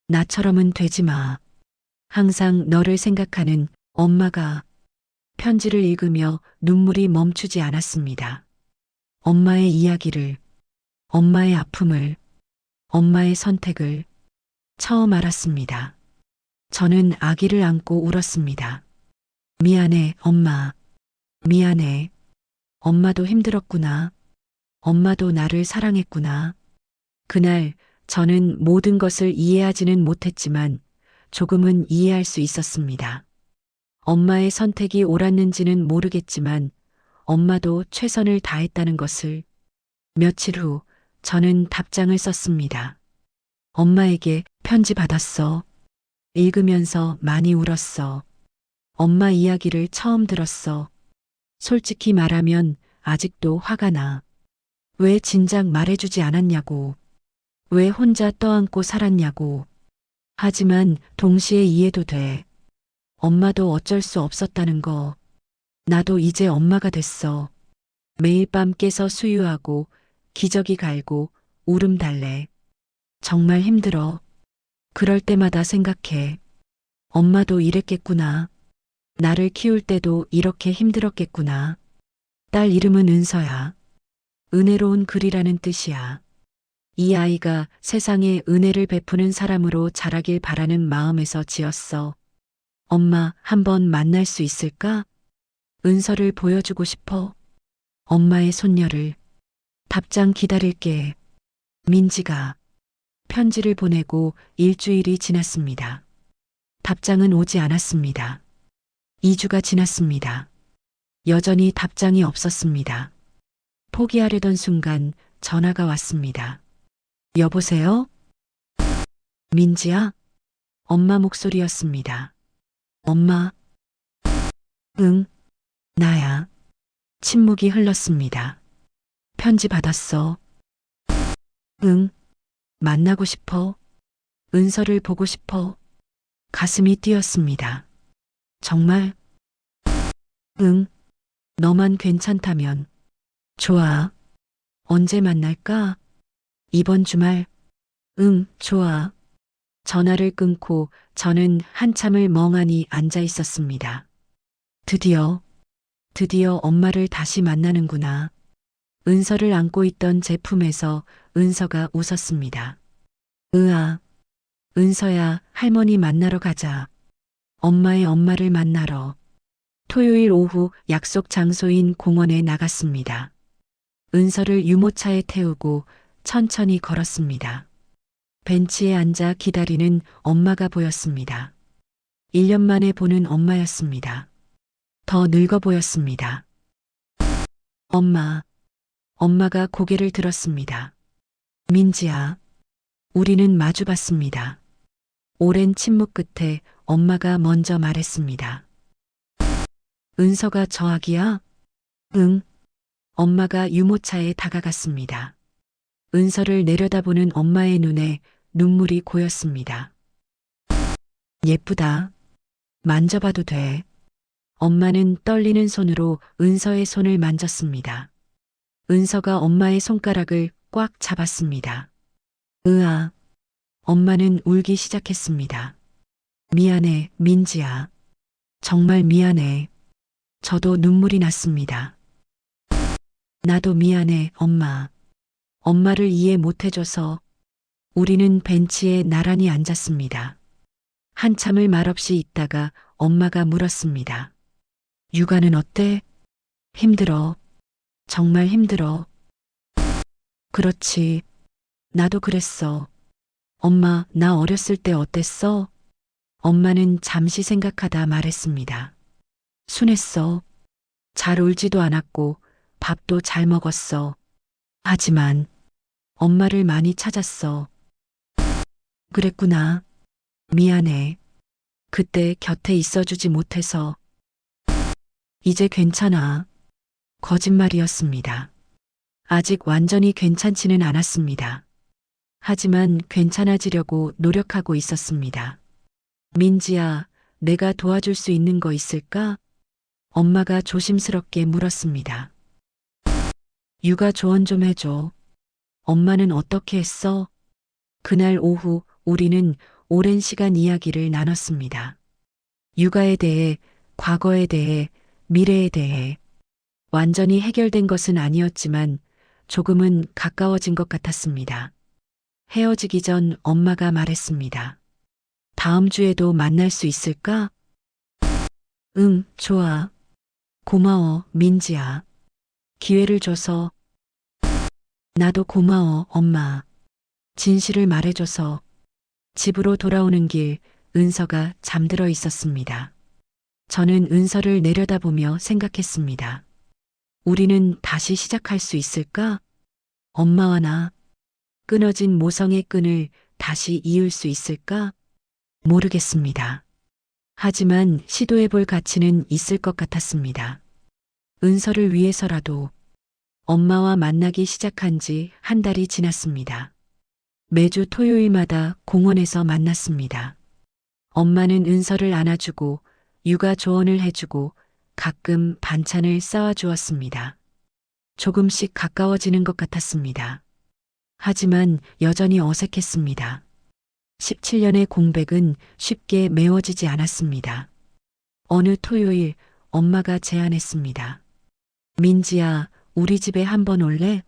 나처럼은 되지 마. 항상 너를 생각하는 엄마가. 편지를 읽으며 눈물이 멈추지 않았습니다. 엄마의 이야기를, 엄마의 아픔을, 엄마의 선택을 처음 알았습니다. 저는 아기를 안고 울었습니다. 미안해, 엄마. 미안해. 엄마도 힘들었구나. 엄마도 나를 사랑했구나. 그날 저는 모든 것을 이해하지는 못했지만 조금은 이해할 수 있었습니다. 엄마의 선택이 옳았는지는 모르겠지만 엄마도 최선을 다했다는 것을. 며칠 후 저는 답장을 썼습니다. 엄마에게 편지 받았어. 읽으면서 많이 울었어. 엄마 이야기를 처음 들었어. 솔직히 말하면 아직도 화가 나. 왜 진작 말해주지 않았냐고. 왜 혼자 떠안고 살았냐고. 하지만 동시에 이해도 돼. 엄마도 어쩔 수 없었다는 거. 나도 이제 엄마가 됐어. 매일 밤 깨서 수유하고 기저귀 갈고 울음 달래. 정말 힘들어. 그럴 때마다 생각해. 엄마도 이랬겠구나. 나를 키울 때도 이렇게 힘들었겠구나. 딸 이름은 은서야. 은혜로운 글이라는 뜻이야. 이 아이가 세상에 은혜를 베푸는 사람으로 자라길 바라는 마음에서 지었어. 엄마, 한번 만날 수 있을까? 은서를 보여주고 싶어. 엄마의 손녀를. 답장 기다릴게. 민지가. 편지를 보내고 일주일이 지났습니다. 답장은 오지 않았습니다. 2주가 지났습니다. 여전히 답장이 없었습니다. 포기하려던 순간 전화가 왔습니다. 여보세요? 민지야? 엄마 목소리였습니다. 엄마? 응, 나야. 침묵이 흘렀습니다. 편지 받았어. 응, 만나고 싶어. 은서를 보고 싶어. 가슴이 뛰었습니다. 정말? 응, 너만 괜찮다면. 좋아. 언제 만날까? 이번 주말? 응, 좋아. 전화를 끊고 저는 한참을 멍하니 앉아 있었습니다. 드디어 엄마를 다시 만나는구나. 은서를 안고 있던 제 품에서 은서가 웃었습니다. 으아, 은서야, 할머니 만나러 가자. 엄마의 엄마를 만나러. 토요일 오후 약속 장소인 공원에 나갔습니다. 은서를 유모차에 태우고 천천히 걸었습니다. 벤치에 앉아 기다리는 엄마가 보였습니다. 1년 만에 보는 엄마였습니다. 더 늙어 보였습니다. 엄마. 엄마가 고개를 들었습니다. 민지야. 우리는 마주봤습니다. 오랜 침묵 끝에 엄마가 먼저 말했습니다. 은서가 저 아기야? 응. 엄마가 유모차에 다가갔습니다. 은서를 내려다보는 엄마의 눈에 눈물이 고였습니다. 예쁘다. 만져봐도 돼. 엄마는 떨리는 손으로 은서의 손을 만졌습니다. 은서가 엄마의 손가락을 꽉 잡았습니다. 으아. 엄마는 울기 시작했습니다. 미안해, 민지야. 정말 미안해. 저도 눈물이 났습니다. 나도 미안해, 엄마. 엄마를 이해 못해줘서 우리는 벤치에 나란히 앉았습니다. 한참을 말없이 있다가 엄마가 물었습니다. 육아는 어때? 힘들어. 정말 힘들어. 그렇지. 나도 그랬어. 엄마, 나 어렸을 때 어땠어? 엄마는 잠시 생각하다 말했습니다. 순했어. 잘 울지도 않았고 밥도 잘 먹었어. 하지만 엄마를 많이 찾았어. 그랬구나. 미안해. 그때 곁에 있어주지 못해서. 이제 괜찮아. 거짓말이었습니다. 아직 완전히 괜찮지는 않았습니다. 하지만 괜찮아지려고 노력하고 있었습니다. 민지야, 내가 도와줄 수 있는 거 있을까? 엄마가 조심스럽게 물었습니다. 육아 조언 좀 해줘. 엄마는 어떻게 했어? 그날 오후 우리는 오랜 시간 이야기를 나눴습니다. 육아에 대해, 과거에 대해, 미래에 대해. 완전히 해결된 것은 아니었지만 조금은 가까워진 것 같았습니다. 헤어지기 전 엄마가 말했습니다. 다음 주에도 만날 수 있을까? 응, 좋아. 고마워, 민지야. 기회를 줘서. 나도 고마워, 엄마. 진실을 말해줘서. 집으로 돌아오는 길, 은서가 잠들어 있었습니다. 저는 은서를 내려다보며 생각했습니다. 우리는 다시 시작할 수 있을까? 엄마와 나. 끊어진 모성의 끈을 다시 이을 수 있을까? 모르겠습니다. 하지만 시도해볼 가치는 있을 것 같았습니다. 은서를 위해서라도. 엄마와 만나기 시작한 지 한 달이 지났습니다. 매주 토요일마다 공원에서 만났습니다. 엄마는 은서를 안아주고 육아 조언을 해주고 가끔 반찬을 쌓아주었습니다. 조금씩 가까워지는 것 같았습니다. 하지만 여전히 어색했습니다. 17년의 공백은 쉽게 메워지지 않았습니다. 어느 토요일 엄마가 제안했습니다. 민지야, 우리 집에 한번 올래?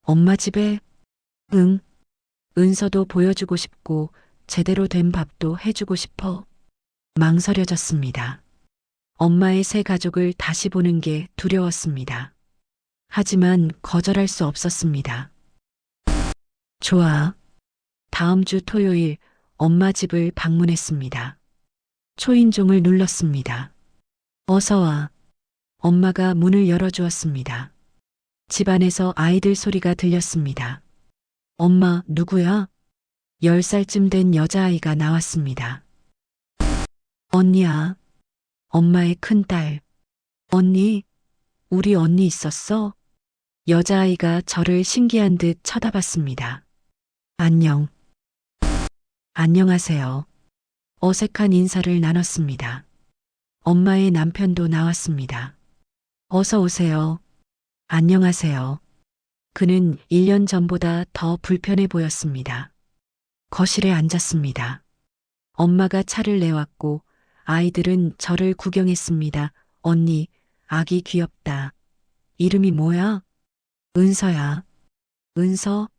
엄마 집에? 응. 은서도 보여주고 싶고 제대로 된 밥도 해주고 싶어. 망설여졌습니다. 엄마의 새 가족을 다시 보는 게 두려웠습니다. 하지만 거절할 수 없었습니다. 좋아. 다음 주 토요일 엄마 집을 방문했습니다. 초인종을 눌렀습니다. 어서 와. 엄마가 문을 열어주었습니다. 집안에서 아이들 소리가 들렸습니다. 엄마, 누구야? 10살쯤 된 여자아이가 나왔습니다. 언니야. 엄마의 큰딸. 언니, 우리 언니 있었어? 여자아이가 저를 신기한 듯 쳐다봤습니다. 안녕. 안녕하세요. 어색한 인사를 나눴습니다. 엄마의 남편도 나왔습니다. 어서 오세요. 안녕하세요. 그는 1년 전보다 더 불편해 보였습니다. 거실에 앉았습니다. 엄마가 차를 내왔고 아이들은 저를 구경했습니다. 언니, 아기 귀엽다. 이름이 뭐야? 은서야. 은서?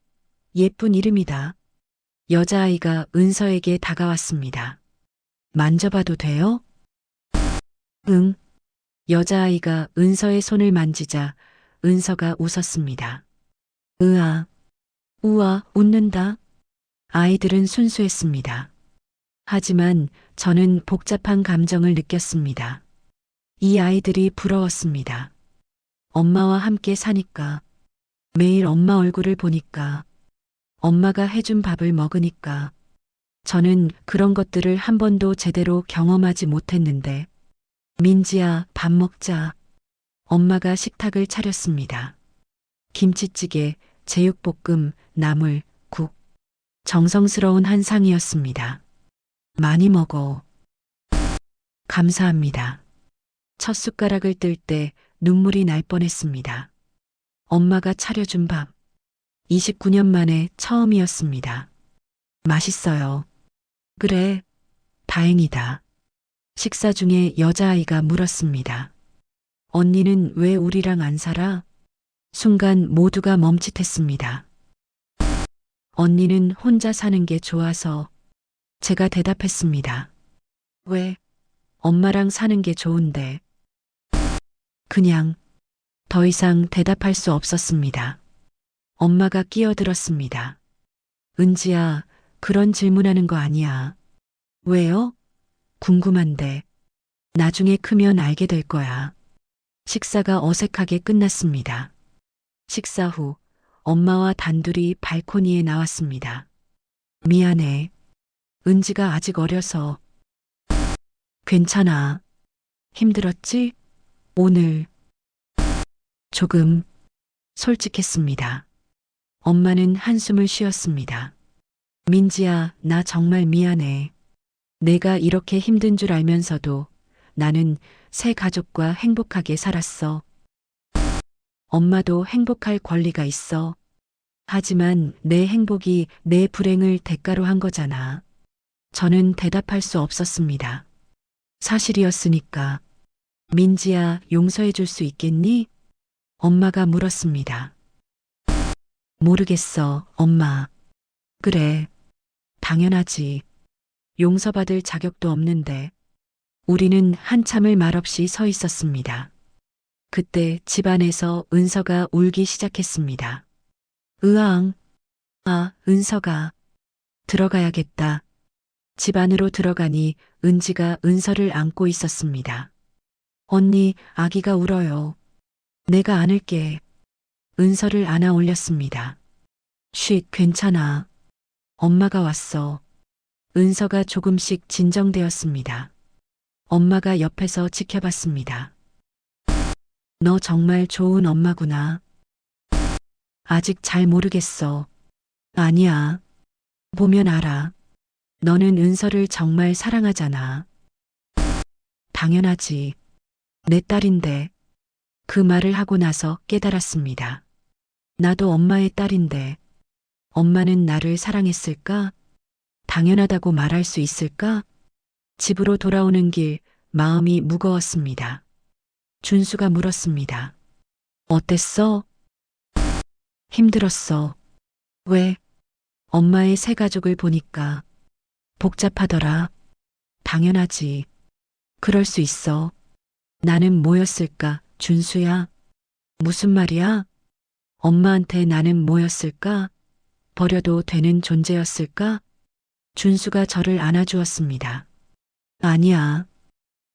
예쁜 이름이다. 여자아이가 은서에게 다가왔습니다. 만져봐도 돼요? 응. 여자아이가 은서의 손을 만지자 은서가 웃었습니다. 으아, 우와, 웃는다. 아이들은 순수했습니다. 하지만 저는 복잡한 감정을 느꼈습니다. 이 아이들이 부러웠습니다. 엄마와 함께 사니까, 매일 엄마 얼굴을 보니까, 엄마가 해준 밥을 먹으니까, 저는 그런 것들을 한 번도 제대로 경험하지 못했는데, 민지야, 밥 먹자. 엄마가 식탁을 차렸습니다. 김치찌개, 제육볶음, 나물, 국. 정성스러운 한 상이었습니다. 많이 먹어. 감사합니다. 첫 숟가락을 뜰 때 눈물이 날 뻔했습니다. 엄마가 차려준 밥. 29년 만에 처음이었습니다. 맛있어요. 그래, 다행이다. 식사 중에 여자아이가 물었습니다. 언니는 왜 우리랑 안 살아? 순간 모두가 멈칫했습니다. 언니는 혼자 사는 게 좋아서 제가 대답했습니다. 왜? 엄마랑 사는 게 좋은데. 그냥 더 이상 대답할 수 없었습니다. 엄마가 끼어들었습니다. 은지야, 그런 질문하는 거 아니야. 왜요? 궁금한데. 나중에 크면 알게 될 거야. 식사가 어색하게 끝났습니다. 식사 후 엄마와 단둘이 발코니에 나왔습니다. 미안해. 은지가 아직 어려서. 괜찮아. 힘들었지? 오늘. 조금. 솔직했습니다. 엄마는 한숨을 쉬었습니다. 민지야, 나 정말 미안해. 내가 이렇게 힘든 줄 알면서도 나는 새 가족과 행복하게 살았어. 엄마도 행복할 권리가 있어. 하지만 내 행복이 내 불행을 대가로 한 거잖아. 저는 대답할 수 없었습니다. 사실이었으니까. 민지야, 용서해 줄 수 있겠니? 엄마가 물었습니다. 모르겠어, 엄마. 그래, 당연하지. 용서받을 자격도 없는데. 우리는 한참을 말없이 서 있었습니다. 그때 집안에서 은서가 울기 시작했습니다. 으앙. 아, 은서가. 들어가야겠다. 집 안으로 들어가니 은지가 은서를 안고 있었습니다. 언니, 아기가 울어요. 내가 안을게. 은서를 안아 올렸습니다. 쉿, 괜찮아. 엄마가 왔어. 은서가 조금씩 진정되었습니다. 엄마가 옆에서 지켜봤습니다. 너 정말 좋은 엄마구나. 아직 잘 모르겠어. 아니야. 보면 알아. 너는 은서를 정말 사랑하잖아. 당연하지. 내 딸인데. 그 말을 하고 나서 깨달았습니다. 나도 엄마의 딸인데. 엄마는 나를 사랑했을까? 당연하다고 말할 수 있을까? 집으로 돌아오는 길 마음이 무거웠습니다. 준수가 물었습니다. 어땠어? 힘들었어. 왜? 엄마의 새 가족을 보니까 복잡하더라. 당연하지. 그럴 수 있어. 나는 뭐였을까, 준수야? 무슨 말이야? 엄마한테 나는 뭐였을까? 버려도 되는 존재였을까? 준수가 저를 안아주었습니다. 아니야.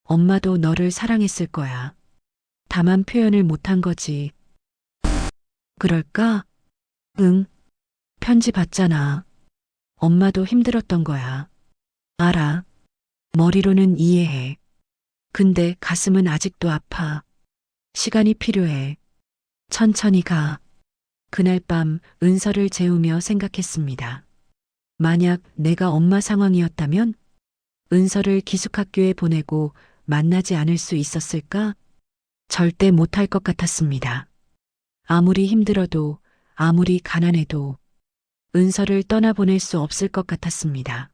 엄마도 너를 사랑했을 거야. 다만 표현을 못한 거지. 그럴까? 응. 편지 받잖아. 엄마도 힘들었던 거야. 알아. 머리로는 이해해. 근데 가슴은 아직도 아파. 시간이 필요해. 천천히 가. 그날 밤 은서를 재우며 생각했습니다. 만약 내가 엄마 상황이었다면 은서를 기숙학교에 보내고 만나지 않을 수 있었을까? 절대 못할 것 같았습니다. 아무리 힘들어도 아무리 가난해도 은서를 떠나보낼 수 없을 것 같았습니다.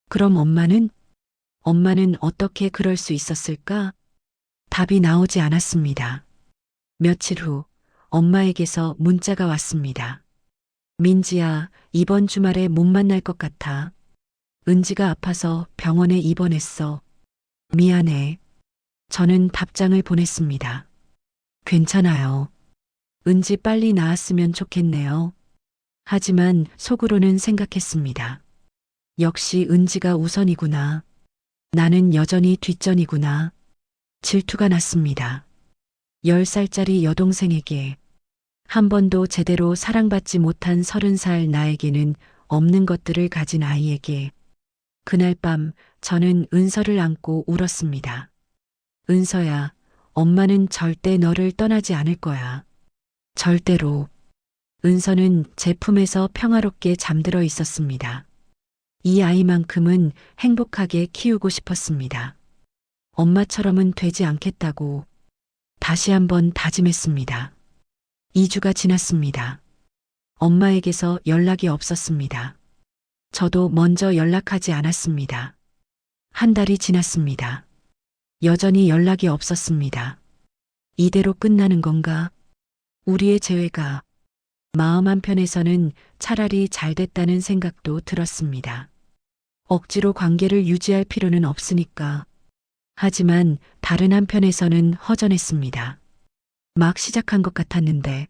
그럼 엄마는 어떻게 그럴 수 있었을까? 답이 나오지 않았습니다. 며칠 후 엄마에게서 문자가 왔습니다. 민지야, 이번 주말에 못 만날 것 같아. 은지가 아파서 병원에 입원했어. 미안해. 저는 답장을 보냈습니다. 괜찮아요. 은지 빨리 나았으면 좋겠네요. 하지만 속으로는 생각했습니다. 역시 은지가 우선이구나. 나는 여전히 뒷전이구나. 질투가 났습니다. 10살짜리 여동생에게 한 번도 제대로 사랑받지 못한 30살 나에게는 없는 것들을 가진 아이에게 그날 밤 저는 은서를 안고 울었습니다. 은서야, 엄마는 절대 너를 떠나지 않을 거야. 절대로. 은서는 제 품에서 평화롭게 잠들어 있었습니다. 이 아이만큼은 행복하게 키우고 싶었습니다. 엄마처럼은 되지 않겠다고 다시 한번 다짐했습니다. 2주가 지났습니다. 엄마에게서 연락이 없었습니다. 저도 먼저 연락하지 않았습니다. 한 달이 지났습니다. 여전히 연락이 없었습니다. 이대로 끝나는 건가? 우리의 재회가 마음 한편에서는 차라리 잘 됐다는 생각도 들었습니다. 억지로 관계를 유지할 필요는 없으니까. 하지만 다른 한편에서는 허전했습니다. 막 시작한 것 같았는데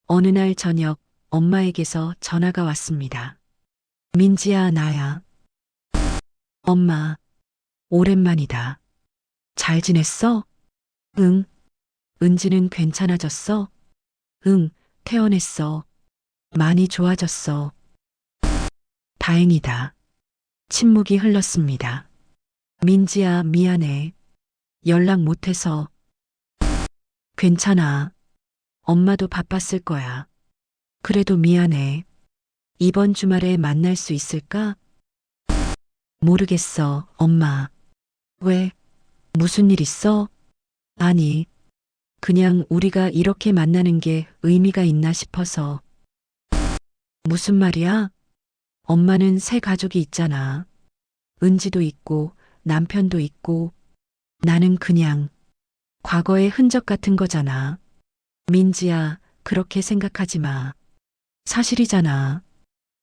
어느 날 저녁 엄마에게서 전화가 왔습니다. 민지야, 나야. 엄마, 오랜만이다. 잘 지냈어? 응. 은지는 괜찮아졌어? 응, 퇴원했어. 많이 좋아졌어. 다행이다. 침묵이 흘렀습니다. 민지야, 미안해. 연락 못해서. 괜찮아. 엄마도 바빴을 거야. 그래도 미안해. 이번 주말에 만날 수 있을까? 모르겠어, 엄마. 왜? 무슨 일 있어? 아니, 그냥 우리가 이렇게 만나는 게 의미가 있나 싶어서. 무슨 말이야? 엄마는 새 가족이 있잖아. 은지도 있고, 남편도 있고, 나는 그냥 과거의 흔적 같은 거잖아. 민지야, 그렇게 생각하지 마. 사실이잖아.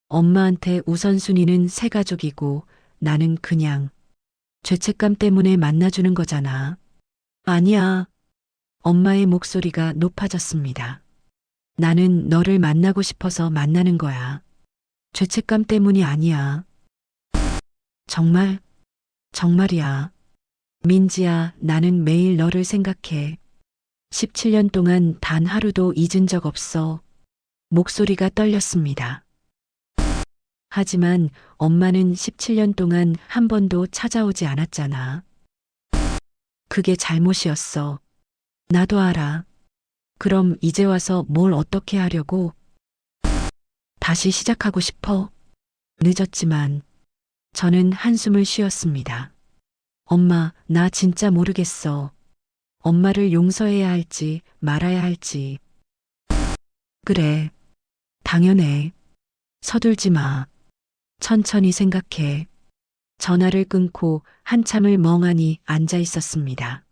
엄마한테 우선순위는 새 가족이고, 나는 그냥 죄책감 때문에 만나주는 거잖아. 아니야. 엄마의 목소리가 높아졌습니다. 나는 너를 만나고 싶어서 만나는 거야. 죄책감 때문이 아니야. 정말, 정말이야. 민지야, 나는 매일 너를 생각해. 17년 동안 단 하루도 잊은 적 없어. 목소리가 떨렸습니다. 하지만 엄마는 17년 동안 한 번도 찾아오지 않았잖아. 그게 잘못이었어. 나도 알아. 그럼 이제 와서 뭘 어떻게 하려고? 다시 시작하고 싶어. 늦었지만 저는 한숨을 쉬었습니다. 엄마, 나 진짜 모르겠어. 엄마를 용서해야 할지 말아야 할지. 그래. 당연해. 서둘지 마. 천천히 생각해. 전화를 끊고 한참을 멍하니 앉아 있었습니다.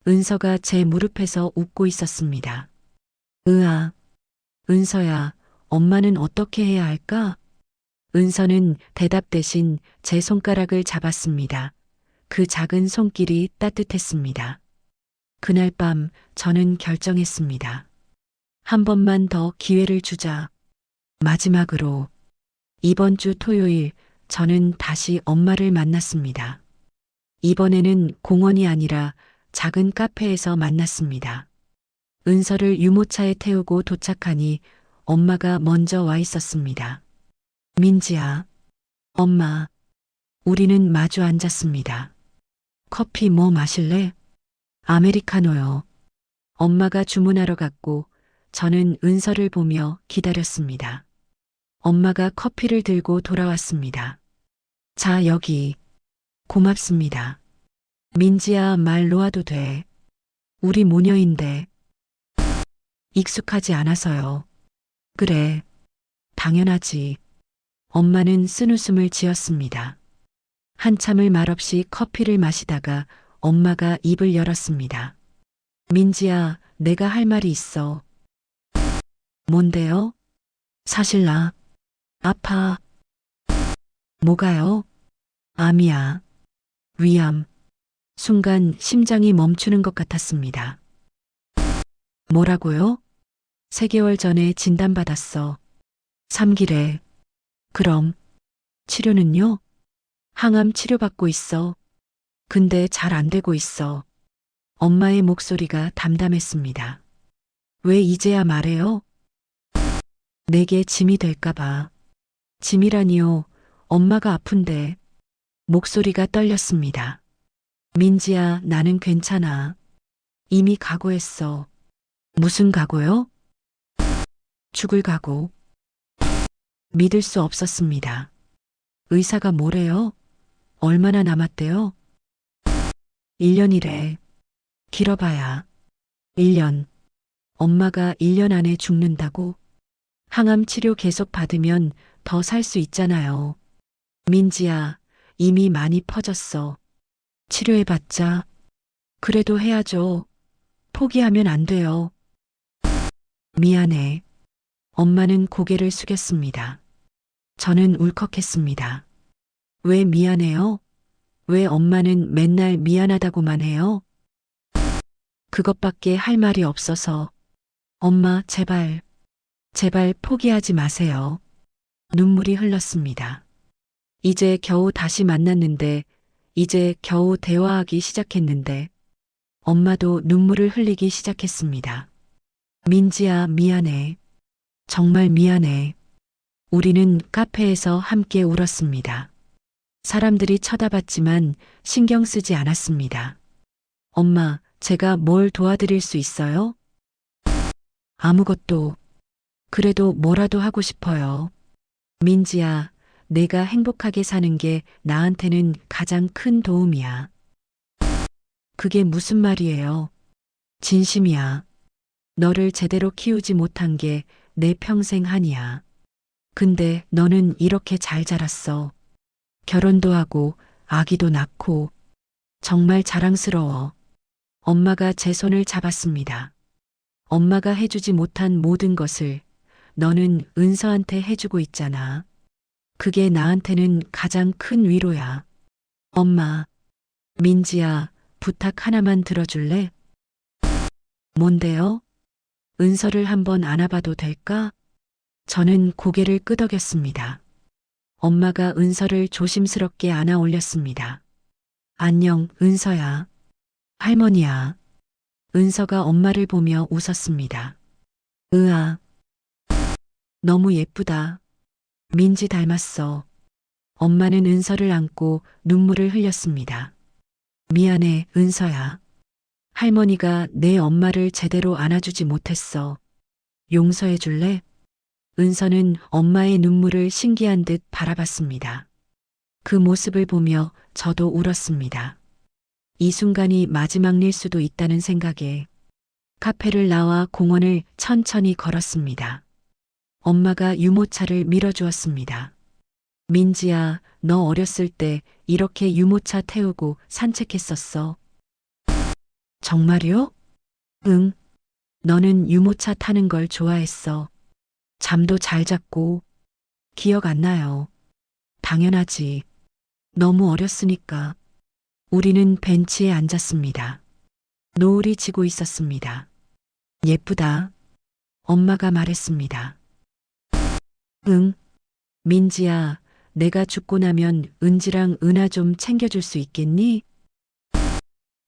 은서가 제 무릎에서 웃고 있었습니다. 으아. 은서야, 엄마는 어떻게 해야 할까? 은서는 대답 대신 제 손가락을 잡았습니다. 그 작은 손길이 따뜻했습니다. 그날 밤 저는 결정했습니다. 한 번만 더 기회를 주자. 마지막으로 이번 주 토요일 저는 다시 엄마를 만났습니다. 이번에는 공원이 아니라 작은 카페에서 만났습니다. 은서를 유모차에 태우고 도착하니 엄마가 먼저 와 있었습니다. 민지야, 엄마, 우리는 마주 앉았습니다. 커피 뭐 마실래? 아메리카노요. 엄마가 주문하러 갔고 저는 은서를 보며 기다렸습니다. 엄마가 커피를 들고 돌아왔습니다. 자, 여기. 고맙습니다. 민지야, 말 놓아도 돼. 우리 모녀인데. 익숙하지 않아서요. 그래. 당연하지. 엄마는 쓴웃음을 지었습니다. 한참을 말없이 커피를 마시다가 엄마가 입을 열었습니다. 민지야, 내가 할 말이 있어. 뭔데요? 사실 나 아파. 뭐가요? 암이야. 위암. 순간 심장이 멈추는 것 같았습니다. 뭐라고요? 3개월 전에 진단받았어. 3기래. 그럼 치료는요? 항암 치료받고 있어. 근데 잘 안 되고 있어. 엄마의 목소리가 담담했습니다. 왜 이제야 말해요? 내게 짐이 될까봐. 짐이라니요. 엄마가 아픈데. 목소리가 떨렸습니다. 민지야, 나는 괜찮아. 이미 각오했어. 무슨 각오요? 죽을 각오. 믿을 수 없었습니다. 의사가 뭐래요? 얼마나 남았대요? 1년이래. 길어봐야. 1년. 엄마가 1년 안에 죽는다고? 항암 치료 계속 받으면 더 살 수 있잖아요. 민지야, 이미 많이 퍼졌어. 치료해봤자. 그래도 해야죠. 포기하면 안 돼요. 미안해. 엄마는 고개를 숙였습니다. 저는 울컥했습니다. 왜 미안해요? 왜 엄마는 맨날 미안하다고만 해요? 그것밖에 할 말이 없어서. 엄마, 제발, 제발 포기하지 마세요. 눈물이 흘렀습니다. 이제 겨우 다시 만났는데, 이제 겨우 대화하기 시작했는데, 엄마도 눈물을 흘리기 시작했습니다. 민지야, 미안해. 정말 미안해. 우리는 카페에서 함께 울었습니다. 사람들이 쳐다봤지만 신경 쓰지 않았습니다. 엄마, 제가 뭘 도와드릴 수 있어요? 아무것도. 그래도 뭐라도 하고 싶어요. 민지야, 내가 행복하게 사는 게 나한테는 가장 큰 도움이야. 그게 무슨 말이에요? 진심이야. 너를 제대로 키우지 못한 게 내 평생 한이야. 근데 너는 이렇게 잘 자랐어. 결혼도 하고 아기도 낳고 정말 자랑스러워. 엄마가 제 손을 잡았습니다. 엄마가 해주지 못한 모든 것을 너는 은서한테 해주고 있잖아. 그게 나한테는 가장 큰 위로야. 엄마, 민지야, 부탁 하나만 들어줄래? 뭔데요? 은서를 한번 안아봐도 될까? 저는 고개를 끄덕였습니다. 엄마가 은서를 조심스럽게 안아 올렸습니다. 안녕, 은서야. 할머니야. 은서가 엄마를 보며 웃었습니다. 으아. 너무 예쁘다. 민지 닮았어. 엄마는 은서를 안고 눈물을 흘렸습니다. 미안해, 은서야. 할머니가 내 엄마를 제대로 안아주지 못했어. 용서해 줄래? 은서는 엄마의 눈물을 신기한 듯 바라봤습니다. 그 모습을 보며 저도 울었습니다. 이 순간이 마지막일 수도 있다는 생각에 카페를 나와 공원을 천천히 걸었습니다. 엄마가 유모차를 밀어주었습니다. 민지야, 너 어렸을 때 이렇게 유모차 태우고 산책했었어. 정말요? 응. 너는 유모차 타는 걸 좋아했어. 잠도 잘 잤고. 기억 안 나요. 당연하지. 너무 어렸으니까. 우리는 벤치에 앉았습니다. 노을이 지고 있었습니다. 예쁘다. 엄마가 말했습니다. 응. 민지야, 내가 죽고 나면 은지랑 은하 좀 챙겨줄 수 있겠니?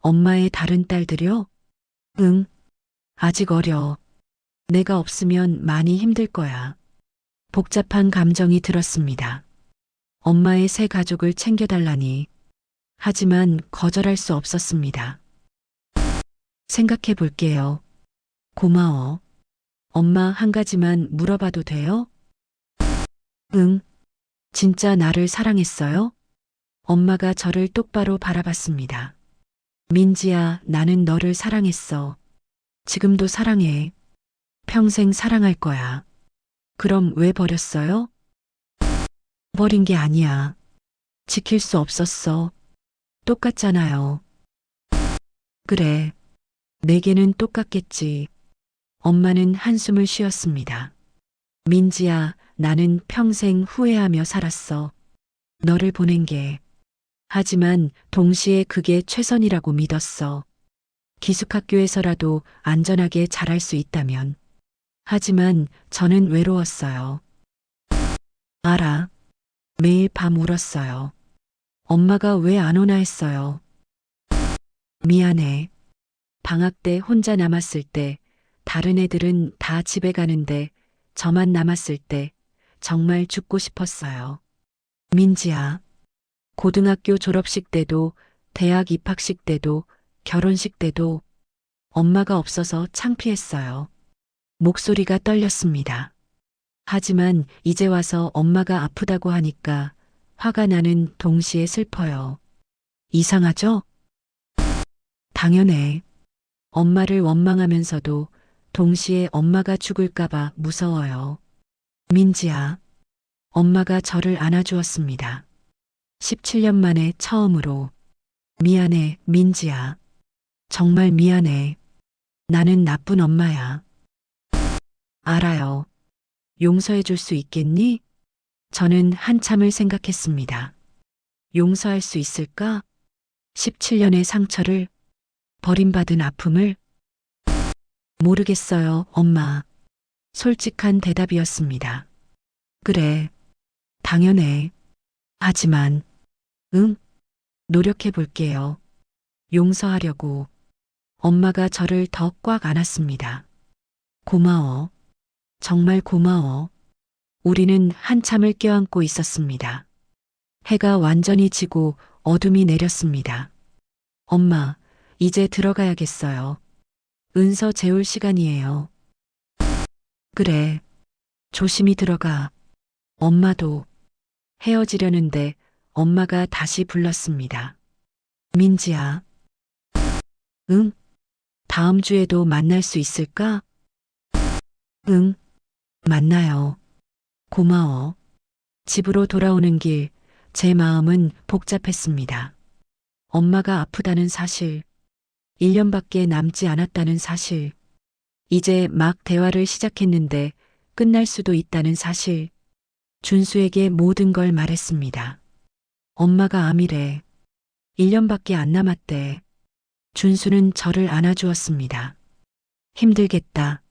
엄마의 다른 딸들요? 응. 아직 어려. 내가 없으면 많이 힘들 거야. 복잡한 감정이 들었습니다. 엄마의 새 가족을 챙겨달라니. 하지만 거절할 수 없었습니다. 생각해 볼게요. 고마워. 엄마, 한 가지만 물어봐도 돼요? 응. 진짜 나를 사랑했어요? 엄마가 저를 똑바로 바라봤습니다. 민지야, 나는 너를 사랑했어. 지금도 사랑해. 평생 사랑할 거야. 그럼 왜 버렸어요? 버린 게 아니야. 지킬 수 없었어. 똑같잖아요. 그래. 내게는 똑같겠지. 엄마는 한숨을 쉬었습니다. 민지야, 나는 평생 후회하며 살았어. 너를 보낸 게. 하지만 동시에 그게 최선이라고 믿었어. 기숙학교에서라도 안전하게 자랄 수 있다면. 하지만 저는 외로웠어요. 알아. 매일 밤 울었어요. 엄마가 왜 안 오나 했어요. 미안해. 방학 때 혼자 남았을 때, 다른 애들은 다 집에 가는데 저만 남았을 때 정말 죽고 싶었어요. 민지야, 고등학교 졸업식 때도, 대학 입학식 때도, 결혼식 때도 엄마가 없어서 창피했어요. 목소리가 떨렸습니다. 하지만 이제 와서 엄마가 아프다고 하니까 화가 나는 동시에 슬퍼요. 이상하죠? 당연해. 엄마를 원망하면서도 동시에 엄마가 죽을까봐 무서워요. 민지야, 엄마가 저를 안아주었습니다. 17년 만에 처음으로. 미안해, 민지야. 정말 미안해. 나는 나쁜 엄마야. 알아요. 용서해 줄 수 있겠니? 저는 한참을 생각했습니다. 용서할 수 있을까? 17년의 상처를, 버림받은 아픔을? 모르겠어요, 엄마. 솔직한 대답이었습니다. 그래, 당연해. 하지만, 응, 노력해 볼게요. 용서하려고. 엄마가 저를 더 꽉 안았습니다. 고마워. 정말 고마워. 우리는 한참을 껴안고 있었습니다. 해가 완전히 지고 어둠이 내렸습니다. 엄마, 이제 들어가야겠어요. 은서 재울 시간이에요. 그래. 조심히 들어가. 엄마도. 헤어지려는데 엄마가 다시 불렀습니다. 민지야. 응? 다음 주에도 만날 수 있을까? 응. 만나요. 고마워. 집으로 돌아오는 길, 제 마음은 복잡했습니다. 엄마가 아프다는 사실, 1년밖에 남지 않았다는 사실, 이제 막 대화를 시작했는데 끝날 수도 있다는 사실, 준수에게 모든 걸 말했습니다. 엄마가 암이래. 1년밖에 안 남았대. 준수는 저를 안아주었습니다. 힘들겠다.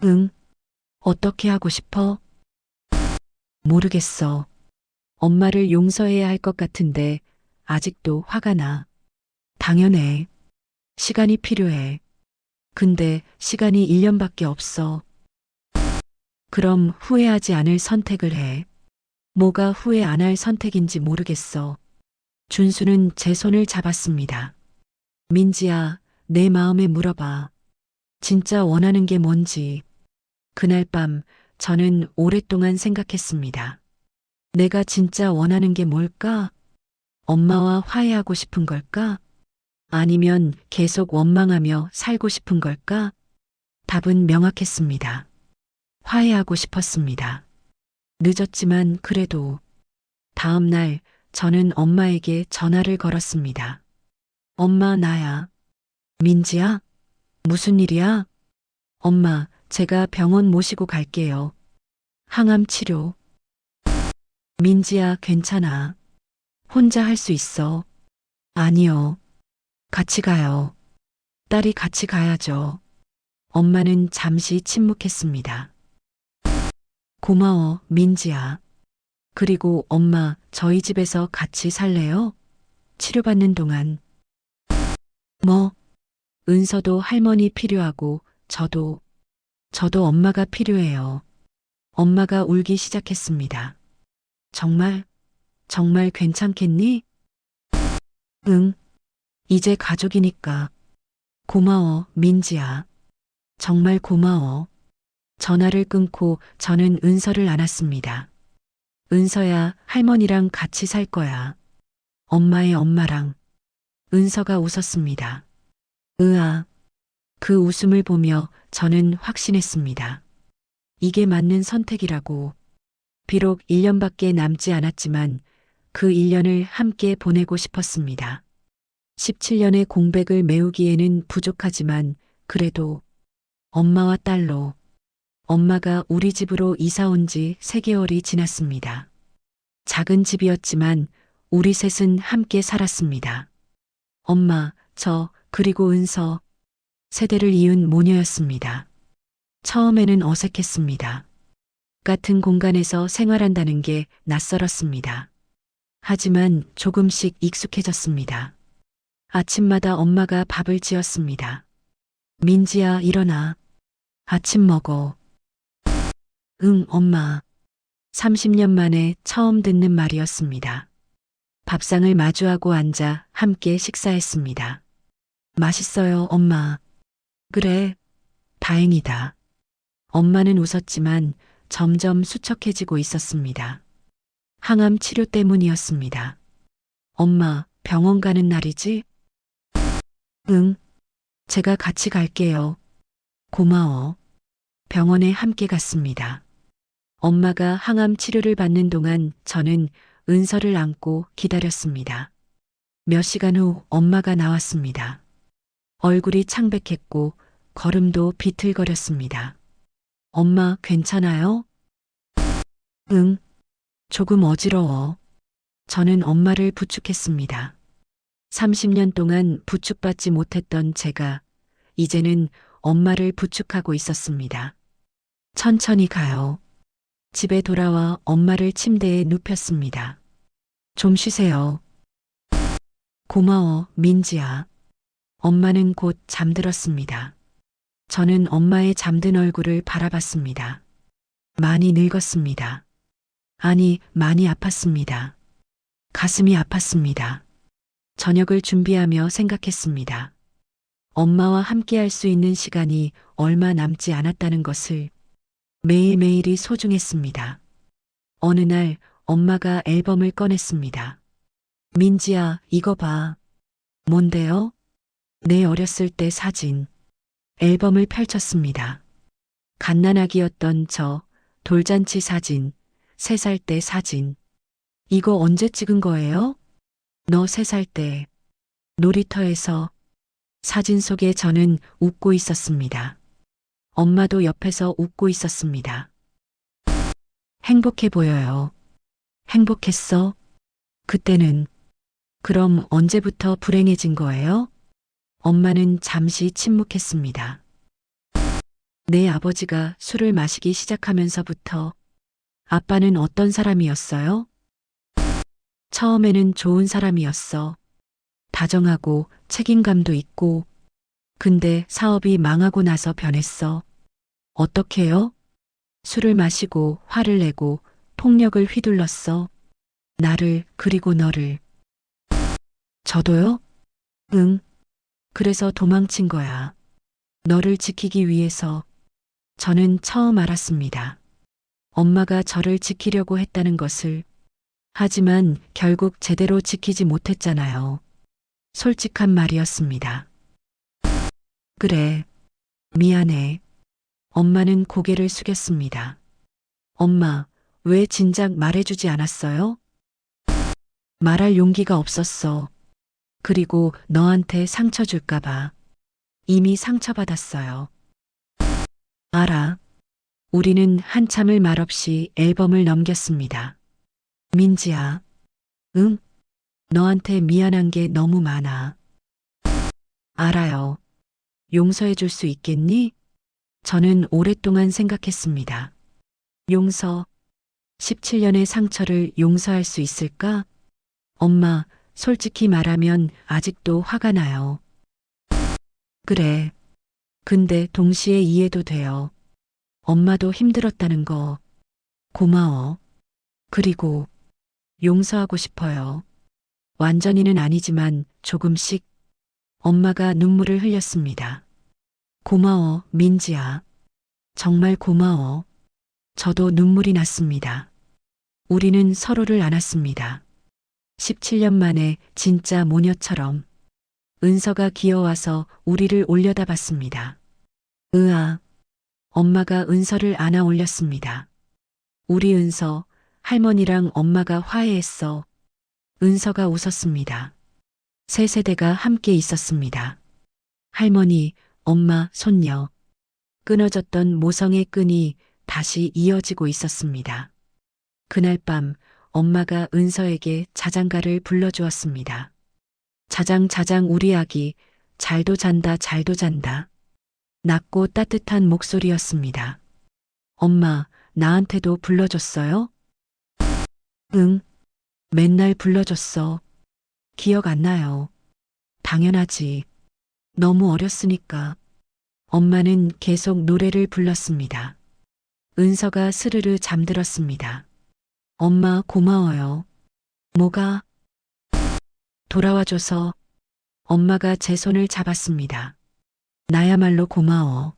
응. 어떻게 하고 싶어? 모르겠어. 엄마를 용서해야 할 것 같은데 아직도 화가 나. 당연해. 시간이 필요해. 근데 시간이 1년밖에 없어. 그럼 후회하지 않을 선택을 해. 뭐가 후회 안 할 선택인지 모르겠어. 준수는 제 손을 잡았습니다. 민지야, 내 마음에 물어봐. 진짜 원하는 게 뭔지. 그날 밤 저는 오랫동안 생각했습니다. 내가 진짜 원하는 게 뭘까? 엄마와 화해하고 싶은 걸까? 아니면 계속 원망하며 살고 싶은 걸까? 답은 명확했습니다. 화해하고 싶었습니다. 늦었지만 그래도 다음 날 저는 엄마에게 전화를 걸었습니다. 엄마, 나야. 민지야? 무슨 일이야? 엄마, 제가 병원 모시고 갈게요. 항암 치료. 민지야, 괜찮아. 혼자 할 수 있어. 아니요. 같이 가요. 딸이 같이 가야죠. 엄마는 잠시 침묵했습니다. 고마워, 민지야. 그리고 엄마, 저희 집에서 같이 살래요? 치료받는 동안. 뭐, 은서도 할머니 필요하고, 저도 엄마가 필요해요. 엄마가 울기 시작했습니다. 정말, 정말 괜찮겠니? 응, 이제 가족이니까. 고마워, 민지야. 정말 고마워. 전화를 끊고 저는 은서를 안았습니다. 은서야, 할머니랑 같이 살 거야. 엄마의 엄마랑. 은서가 웃었습니다. 으아. 그 웃음을 보며 저는 확신했습니다. 이게 맞는 선택이라고. 비록 1년밖에 남지 않았지만 그 1년을 함께 보내고 싶었습니다. 17년의 공백을 메우기에는 부족하지만 그래도 엄마와 딸로. 엄마가 우리 집으로 이사 온 지 3개월이 지났습니다. 작은 집이었지만 우리 셋은 함께 살았습니다. 엄마, 저, 그리고 은서. 세대를 이은 모녀였습니다. 처음에는 어색했습니다. 같은 공간에서 생활한다는 게 낯설었습니다. 하지만 조금씩 익숙해졌습니다. 아침마다 엄마가 밥을 지었습니다. 민지야, 일어나. 아침 먹어. 응, 엄마. 30년 만에 처음 듣는 말이었습니다. 밥상을 마주하고 앉아 함께 식사했습니다. 맛있어요, 엄마. 그래, 다행이다. 엄마는 웃었지만 점점 수척해지고 있었습니다. 항암 치료 때문이었습니다. 엄마, 병원 가는 날이지? 응, 제가 같이 갈게요. 고마워. 병원에 함께 갔습니다. 엄마가 항암 치료를 받는 동안 저는 은서를 안고 기다렸습니다. 몇 시간 후 엄마가 나왔습니다. 얼굴이 창백했고 걸음도 비틀거렸습니다. 엄마, 괜찮아요? 응, 조금 어지러워. 저는 엄마를 부축했습니다. 30년 동안 부축받지 못했던 제가 이제는 엄마를 부축하고 있었습니다. 천천히 가요. 집에 돌아와 엄마를 침대에 눕혔습니다. 좀 쉬세요. 고마워, 민지야. 엄마는 곧 잠들었습니다. 저는 엄마의 잠든 얼굴을 바라봤습니다. 많이 늙었습니다. 아니, 많이 아팠습니다. 가슴이 아팠습니다. 저녁을 준비하며 생각했습니다. 엄마와 함께 할 수 있는 시간이 얼마 남지 않았다는 것을. 매일매일이 소중했습니다. 어느 날 엄마가 앨범을 꺼냈습니다. 민지야, 이거 봐. 뭔데요? 내 어렸을 때 사진. 앨범을 펼쳤습니다. 갓난아기였던 저, 돌잔치 사진, 3살 때 사진. 이거 언제 찍은 거예요? 너 3살 때. 놀이터에서. 사진 속에 저는 웃고 있었습니다. 엄마도 옆에서 웃고 있었습니다. 행복해 보여요. 행복했어? 그때는. 그럼 언제부터 불행해진 거예요? 엄마는 잠시 침묵했습니다. 내 아버지가 술을 마시기 시작하면서부터. 아빠는 어떤 사람이었어요? 처음에는 좋은 사람이었어. 다정하고 책임감도 있고. 근데 사업이 망하고 나서 변했어. 어떻게요? 술을 마시고 화를 내고 폭력을 휘둘렀어. 나를, 그리고 너를. 저도요? 응. 그래서 도망친 거야. 너를 지키기 위해서. 저는 처음 알았습니다. 엄마가 저를 지키려고 했다는 것을. 하지만 결국 제대로 지키지 못했잖아요. 솔직한 말이었습니다. 그래. 미안해. 엄마는 고개를 숙였습니다. 엄마, 왜 진작 말해주지 않았어요? 말할 용기가 없었어. 그리고 너한테 상처 줄까봐. 이미 상처받았어요. 알아. 우리는 한참을 말없이 앨범을 넘겼습니다. 민지야. 응? 너한테 미안한 게 너무 많아. 알아요. 용서해 줄 수 있겠니? 저는 오랫동안 생각했습니다. 용서. 17년의 상처를 용서할 수 있을까? 엄마, 솔직히 말하면 아직도 화가 나요. 그래. 근데 동시에 이해도 돼요. 엄마도 힘들었다는 거. 고마워. 그리고 용서하고 싶어요. 완전히는 아니지만 조금씩. 엄마가 눈물을 흘렸습니다. 고마워, 민지야. 정말 고마워. 저도 눈물이 났습니다. 우리는 서로를 안았습니다. 17년 만에 진짜 모녀처럼. 은서가 기어와서 우리를 올려다 봤습니다. 으아. 엄마가 은서를 안아 올렸습니다. 우리 은서, 할머니랑 엄마가 화해했어. 은서가 웃었습니다. 세 세대가 함께 있었습니다. 할머니, 엄마, 손녀. 끊어졌던 모성의 끈이 다시 이어지고 있었습니다. 그날 밤 엄마가 은서에게 자장가를 불러주었습니다. 자장 자장 우리 아기 잘도 잔다 잘도 잔다. 낮고 따뜻한 목소리였습니다. 엄마, 나한테도 불러줬어요? 응, 맨날 불러줬어. 기억 안 나요. 당연하지. 너무 어렸으니까. 엄마는 계속 노래를 불렀습니다. 은서가 스르르 잠들었습니다. 엄마 고마워요. 뭐가? 돌아와줘서. 엄마가 제 손을 잡았습니다. 나야말로 고마워.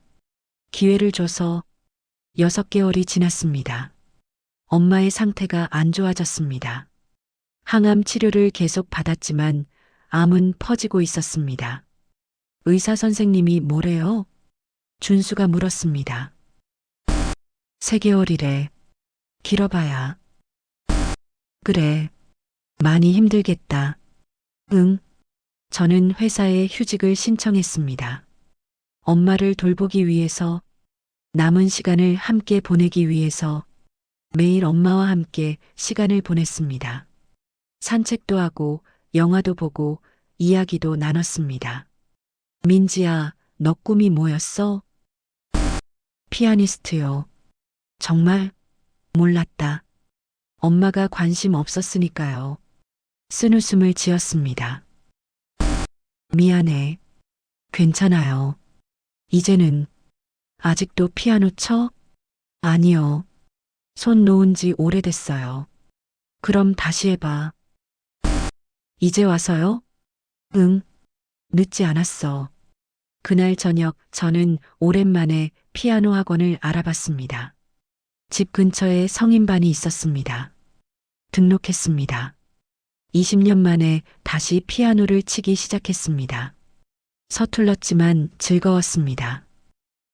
기회를 줘서. 6개월이 지났습니다. 엄마의 상태가 안 좋아졌습니다. 항암 치료를 계속 받았지만 암은 퍼지고 있었습니다. 의사 선생님이 뭐래요? 준수가 물었습니다. 3개월이래. 길어봐야. 그래. 많이 힘들겠다. 응. 저는 회사에 휴직을 신청했습니다. 엄마를 돌보기 위해서, 남은 시간을 함께 보내기 위해서 매일 엄마와 함께 시간을 보냈습니다. 산책도 하고 영화도 보고 이야기도 나눴습니다. 민지야, 너 꿈이 뭐였어? 피아니스트요. 정말? 몰랐다. 엄마가 관심 없었으니까요. 쓴웃음을 지었습니다. 미안해. 괜찮아요. 이제는 아직도 피아노 쳐? 아니요. 손 놓은 지 오래됐어요. 그럼 다시 해봐. 이제 와서요? 응. 늦지 않았어. 그날 저녁 저는 오랜만에 피아노 학원을 알아봤습니다. 집 근처에 성인반이 있었습니다. 등록했습니다. 20년 만에 다시 피아노를 치기 시작했습니다. 서툴렀지만 즐거웠습니다.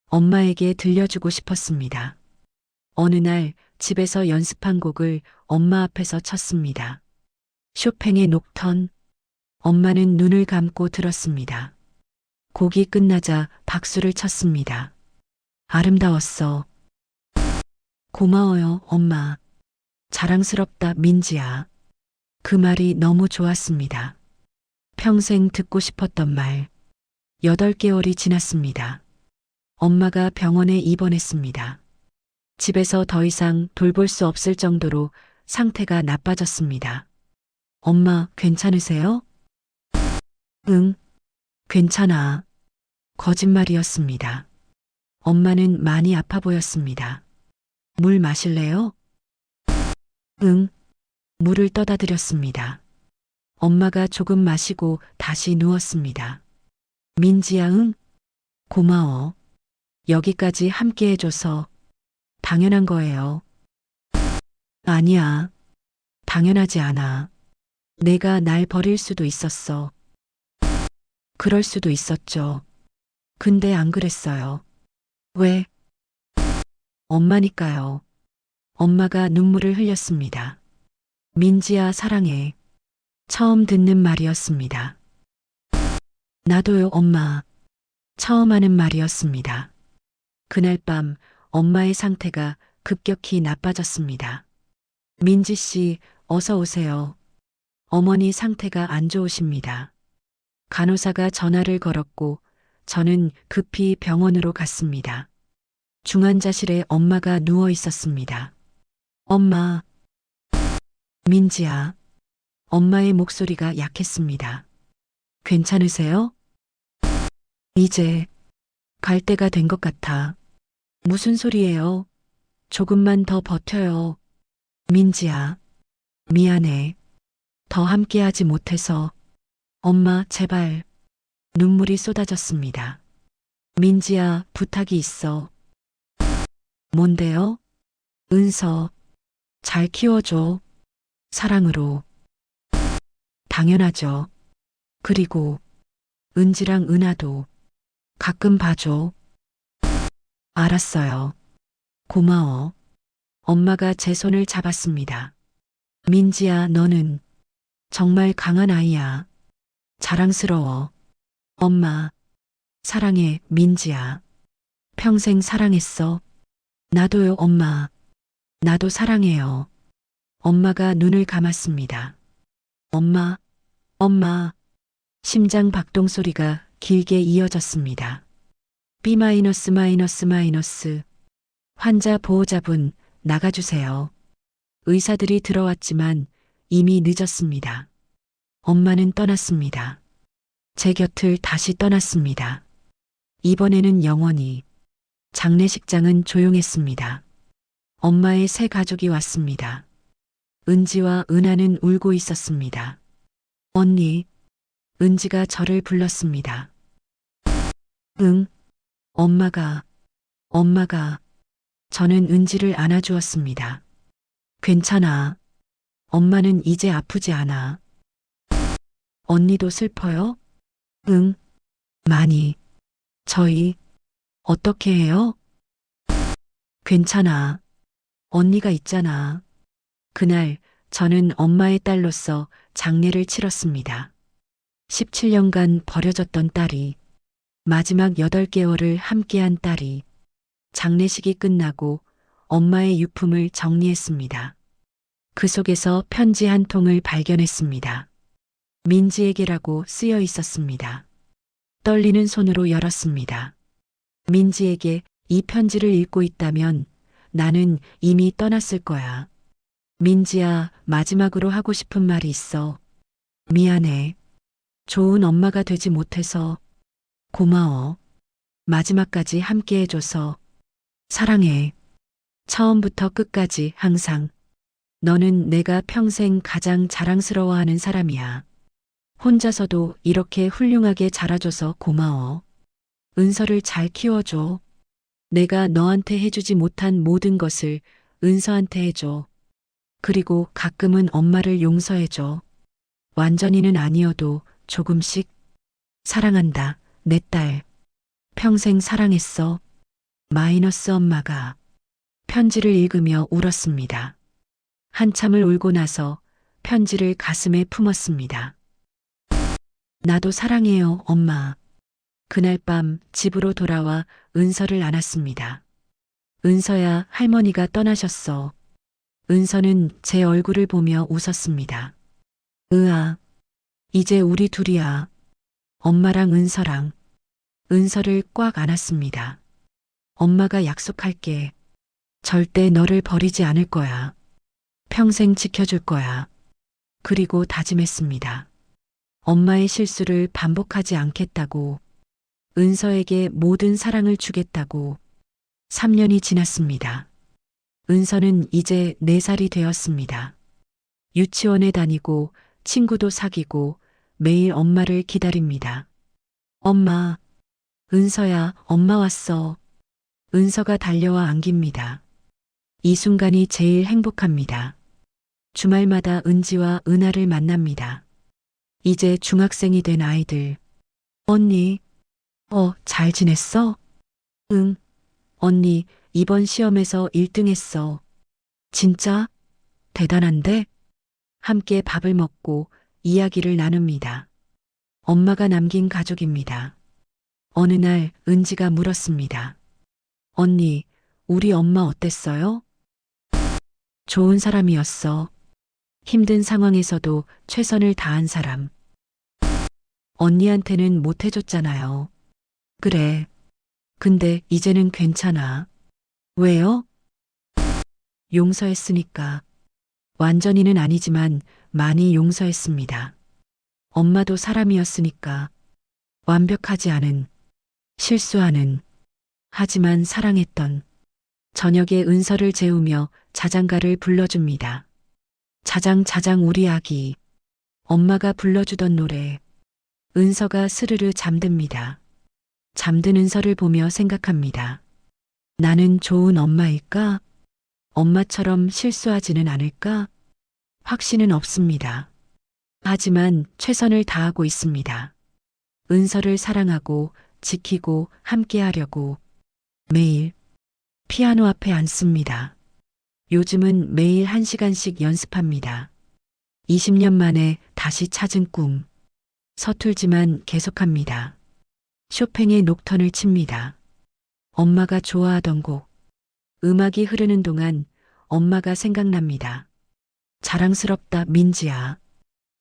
엄마에게 들려주고 싶었습니다. 어느 날 집에서 연습한 곡을 엄마 앞에서 쳤습니다. 쇼팽의 녹턴. 엄마는 눈을 감고 들었습니다. 곡이 끝나자 박수를 쳤습니다. 아름다웠어. 고마워요, 엄마. 자랑스럽다, 민지야. 그 말이 너무 좋았습니다. 평생 듣고 싶었던 말. 8개월이 지났습니다. 엄마가 병원에 입원했습니다. 집에서 더 이상 돌볼 수 없을 정도로 상태가 나빠졌습니다. 엄마, 괜찮으세요? 응, 괜찮아. 거짓말이었습니다. 엄마는 많이 아파 보였습니다. 물 마실래요? 응, 물을 떠다 드렸습니다. 엄마가 조금 마시고 다시 누웠습니다. 민지야, 응? 고마워. 여기까지 함께 해줘서 당연한 거예요. 아니야. 당연하지 않아. 내가 날 버릴 수도 있었어. 그럴 수도 있었죠. 근데 안 그랬어요. 왜? 엄마니까요. 엄마가 눈물을 흘렸습니다. 민지야, 사랑해. 처음 듣는 말이었습니다. 나도요, 엄마. 처음 하는 말이었습니다. 그날 밤 엄마의 상태가 급격히 나빠졌습니다. 민지 씨, 어서 오세요. 어머니 상태가 안 좋으십니다. 간호사가 전화를 걸었고 저는 급히 병원으로 갔습니다. 중환자실에 엄마가 누워 있었습니다. 엄마. 민지야. 엄마의 목소리가 약했습니다. 괜찮으세요? 이제 갈 때가 된 것 같아. 무슨 소리예요? 조금만 더 버텨요. 민지야. 미안해. 더 함께하지 못해서. 엄마, 제발. 눈물이 쏟아졌습니다. 민지야, 부탁이 있어. 뭔데요? 은서. 잘 키워줘. 사랑으로. 당연하죠. 그리고 은지랑 은하도 가끔 봐줘. 알았어요. 고마워. 엄마가 제 손을 잡았습니다. 민지야, 너는 정말 강한 아이야. 자랑스러워. 엄마, 사랑해, 민지야. 평생 사랑했어. 나도요, 엄마. 나도 사랑해요. 엄마가 눈을 감았습니다. 엄마, 엄마. 심장 박동 소리가 길게 이어졌습니다. B 마이너스 마이너스 마이너스. 환자 보호자분 나가주세요. 의사들이 들어왔지만 이미 늦었습니다. 엄마는 떠났습니다. 제 곁을 다시 떠났습니다. 이번에는 영원히. 장례식장은 조용했습니다. 엄마의 새 가족이 왔습니다. 은지와 은하는 울고 있었습니다. 언니, 은지가 저를 불렀습니다. 응, 엄마가. 저는 은지를 안아주었습니다. 괜찮아. 엄마는 이제 아프지 않아. 언니도 슬퍼요? 응, 많이. 저희, 어떻게 해요? 괜찮아. 언니가 있잖아. 그날 저는 엄마의 딸로서 장례를 치렀습니다. 17년간 버려졌던 딸이, 마지막 8개월을 함께한 딸이, 장례식이 끝나고 엄마의 유품을 정리했습니다. 그 속에서 편지 한 통을 발견했습니다. 민지에게라고 쓰여 있었습니다. 떨리는 손으로 열었습니다. 민지에게 이 편지를 읽고 있다면 나는 이미 떠났을 거야. 민지야, 마지막으로 하고 싶은 말이 있어. 미안해. 좋은 엄마가 되지 못해서. 고마워. 마지막까지 함께 해줘서. 사랑해. 처음부터 끝까지 항상. 너는 내가 평생 가장 자랑스러워하는 사람이야. 혼자서도 이렇게 훌륭하게 자라줘서 고마워. 은서를 잘 키워줘. 내가 너한테 해주지 못한 모든 것을 은서한테 해줘. 그리고 가끔은 엄마를 용서해줘. 완전히는 아니어도 조금씩. 사랑한다, 내 딸. 평생 사랑했어. 마이너스 엄마가. 편지를 읽으며 울었습니다. 한참을 울고 나서 편지를 가슴에 품었습니다. 나도 사랑해요, 엄마. 그날 밤 집으로 돌아와 은서를 안았습니다. 은서야, 할머니가 떠나셨어. 은서는 제 얼굴을 보며 웃었습니다. 으아, 이제 우리 둘이야. 엄마랑 은서랑. 은서를 꽉 안았습니다. 엄마가 약속할게. 절대 너를 버리지 않을 거야. 평생 지켜줄 거야. 그리고 다짐했습니다. 엄마의 실수를 반복하지 않겠다고. 은서에게 모든 사랑을 주겠다고. 3년이 지났습니다. 은서는 이제 4살이 되었습니다. 유치원에 다니고 친구도 사귀고 매일 엄마를 기다립니다. 엄마, 은서야, 엄마 왔어. 은서가 달려와 안깁니다. 이 순간이 제일 행복합니다. 주말마다 은지와 은하를 만납니다. 이제 중학생이 된 아이들. 언니, 잘 지냈어? 응, 언니, 이번 시험에서 1등 했어. 진짜? 대단한데? 함께 밥을 먹고 이야기를 나눕니다. 엄마가 남긴 가족입니다. 어느 날 은지가 물었습니다. 언니, 우리 엄마 어땠어요? 좋은 사람이었어. 힘든 상황에서도 최선을 다한 사람. 언니한테는 못 해줬잖아요. 그래. 근데 이제는 괜찮아. 왜요? 용서했으니까. 완전히는 아니지만 많이 용서했습니다. 엄마도 사람이었으니까. 완벽하지 않은, 실수하는, 하지만 사랑했던. 저녁에 은서를 재우며 자장가를 불러줍니다. 자장 자장 우리 아기. 엄마가 불러주던 노래. 은서가 스르르 잠듭니다. 잠든 은서를 보며 생각합니다. 나는 좋은 엄마일까? 엄마처럼 실수하지는 않을까? 확신은 없습니다. 하지만 최선을 다하고 있습니다. 은서를 사랑하고 지키고 함께하려고 매일 피아노 앞에 앉습니다. 요즘은 매일 1시간씩 연습합니다. 20년 만에 다시 찾은 꿈. 서툴지만 계속합니다. 쇼팽의 녹턴을 칩니다. 엄마가 좋아하던 곡. 음악이 흐르는 동안 엄마가 생각납니다. 자랑스럽다, 민지야.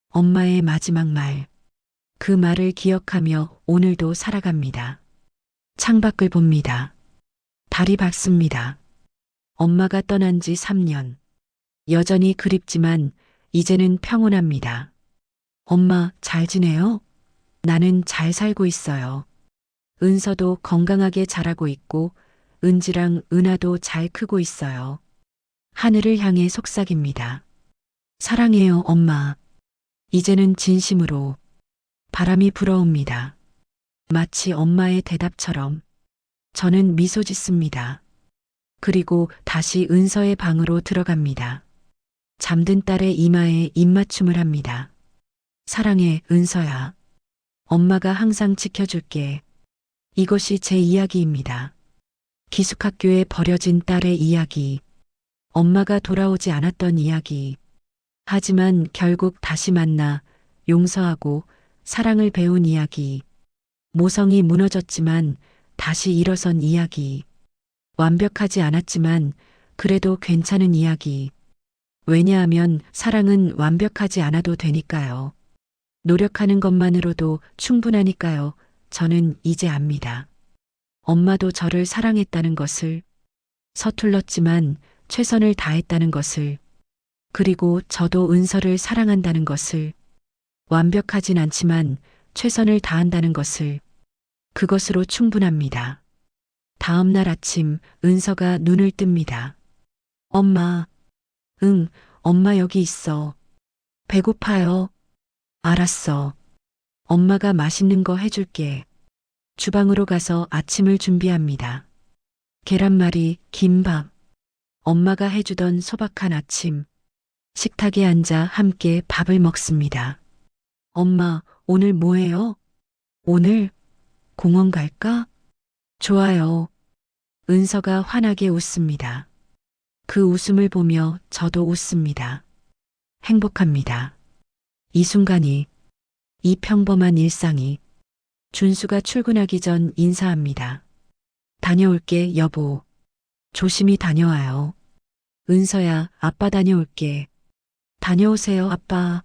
엄마의 마지막 말. 그 말을 기억하며 오늘도 살아갑니다. 창밖을 봅니다. 달이 밝습니다. 엄마가 떠난 지 3년. 여전히 그립지만 이제는 평온합니다. 엄마, 잘 지내요? 나는 잘 살고 있어요. 은서도 건강하게 자라고 있고 은지랑 은하도 잘 크고 있어요. 하늘을 향해 속삭입니다. 사랑해요, 엄마. 이제는 진심으로. 바람이 불어옵니다. 마치 엄마의 대답처럼. 저는 미소 짓습니다. 그리고 다시 은서의 방으로 들어갑니다. 잠든 딸의 이마에 입맞춤을 합니다. 사랑해, 은서야. 엄마가 항상 지켜줄게. 이것이 제 이야기입니다. 기숙학교에 버려진 딸의 이야기. 엄마가 돌아오지 않았던 이야기. 하지만 결국 다시 만나 용서하고 사랑을 배운 이야기. 모성이 무너졌지만 다시 일어선 이야기. 완벽하지 않았지만 그래도 괜찮은 이야기. 왜냐하면 사랑은 완벽하지 않아도 되니까요. 노력하는 것만으로도 충분하니까요. 저는 이제 압니다. 엄마도 저를 사랑했다는 것을, 서툴렀지만 최선을 다했다는 것을, 그리고 저도 은서를 사랑한다는 것을, 완벽하진 않지만 최선을 다한다는 것을, 그것으로 충분합니다. 다음 날 아침 은서가 눈을 뜹니다. 엄마. 응, 엄마 여기 있어. 배고파요. 알았어. 엄마가 맛있는 거 해줄게. 주방으로 가서 아침을 준비합니다. 계란말이, 김밥. 엄마가 해주던 소박한 아침. 식탁에 앉아 함께 밥을 먹습니다. 엄마, 오늘 뭐 해요? 오늘 공원 갈까? 좋아요. 은서가 환하게 웃습니다. 그 웃음을 보며 저도 웃습니다. 행복합니다. 이 순간이, 이 평범한 일상이. 준수가 출근하기 전 인사합니다. 다녀올게, 여보. 조심히 다녀와요. 은서야, 아빠 다녀올게. 다녀오세요, 아빠.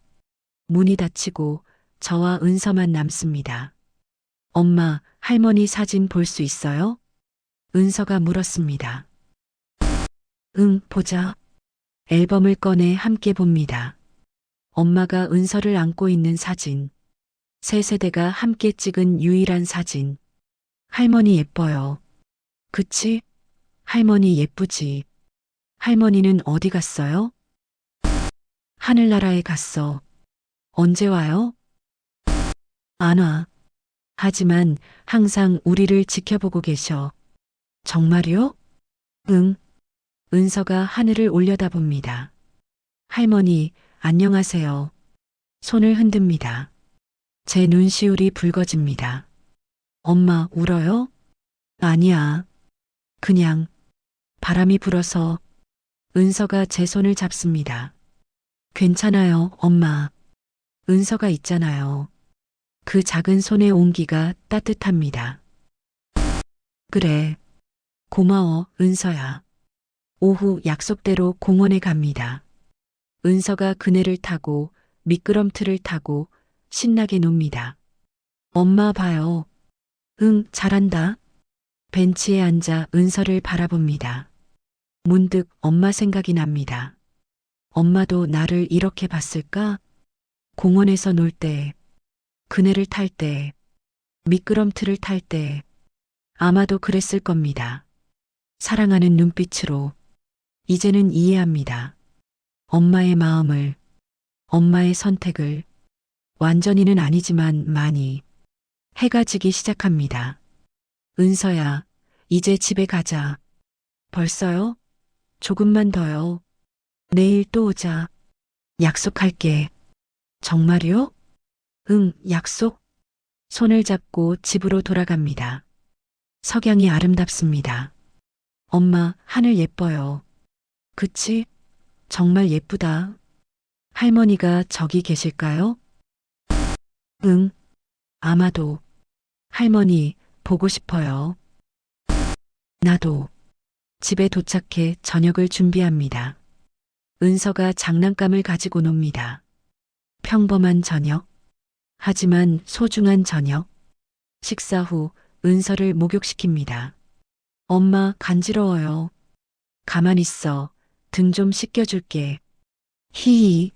문이 닫히고 저와 은서만 남습니다. 엄마, 할머니 사진 볼 수 있어요? 은서가 물었습니다. 응, 보자. 앨범을 꺼내 함께 봅니다. 엄마가 은서를 안고 있는 사진. 세 세대가 함께 찍은 유일한 사진. 할머니 예뻐요. 그치? 할머니 예쁘지. 할머니는 어디 갔어요? 하늘나라에 갔어. 언제 와요? 안 와. 하지만 항상 우리를 지켜보고 계셔. 정말요? 응. 은서가 하늘을 올려다봅니다. 할머니, 안녕하세요. 손을 흔듭니다. 제 눈시울이 붉어집니다. 엄마, 울어요? 아니야. 그냥 바람이 불어서. 은서가 제 손을 잡습니다. 괜찮아요, 엄마. 은서가 있잖아요. 그 작은 손의 온기가 따뜻합니다. 그래. 고마워, 은서야. 오후 약속대로 공원에 갑니다. 은서가 그네를 타고 미끄럼틀을 타고 신나게 놉니다. 엄마 봐요. 응, 잘한다. 벤치에 앉아 은서를 바라봅니다. 문득 엄마 생각이 납니다. 엄마도 나를 이렇게 봤을까? 공원에서 놀 때, 그네를 탈 때, 미끄럼틀을 탈 때, 아마도 그랬을 겁니다. 사랑하는 눈빛으로. 이제는 이해합니다. 엄마의 마음을, 엄마의 선택을. 완전히는 아니지만 많이. 해가 지기 시작합니다. 은서야, 이제 집에 가자. 벌써요? 조금만 더요. 내일 또 오자. 약속할게. 정말요? 응, 약속. 손을 잡고 집으로 돌아갑니다. 석양이 아름답습니다. 엄마, 하늘 예뻐요. 그치? 정말 예쁘다. 할머니가 저기 계실까요? 응, 아마도. 할머니, 보고 싶어요. 나도. 집에 도착해 저녁을 준비합니다. 은서가 장난감을 가지고 놉니다. 평범한 저녁. 하지만 소중한 저녁. 식사 후 은서를 목욕시킵니다. 엄마 간지러워요. 가만 있어. 등 좀 씻겨줄게. 히히.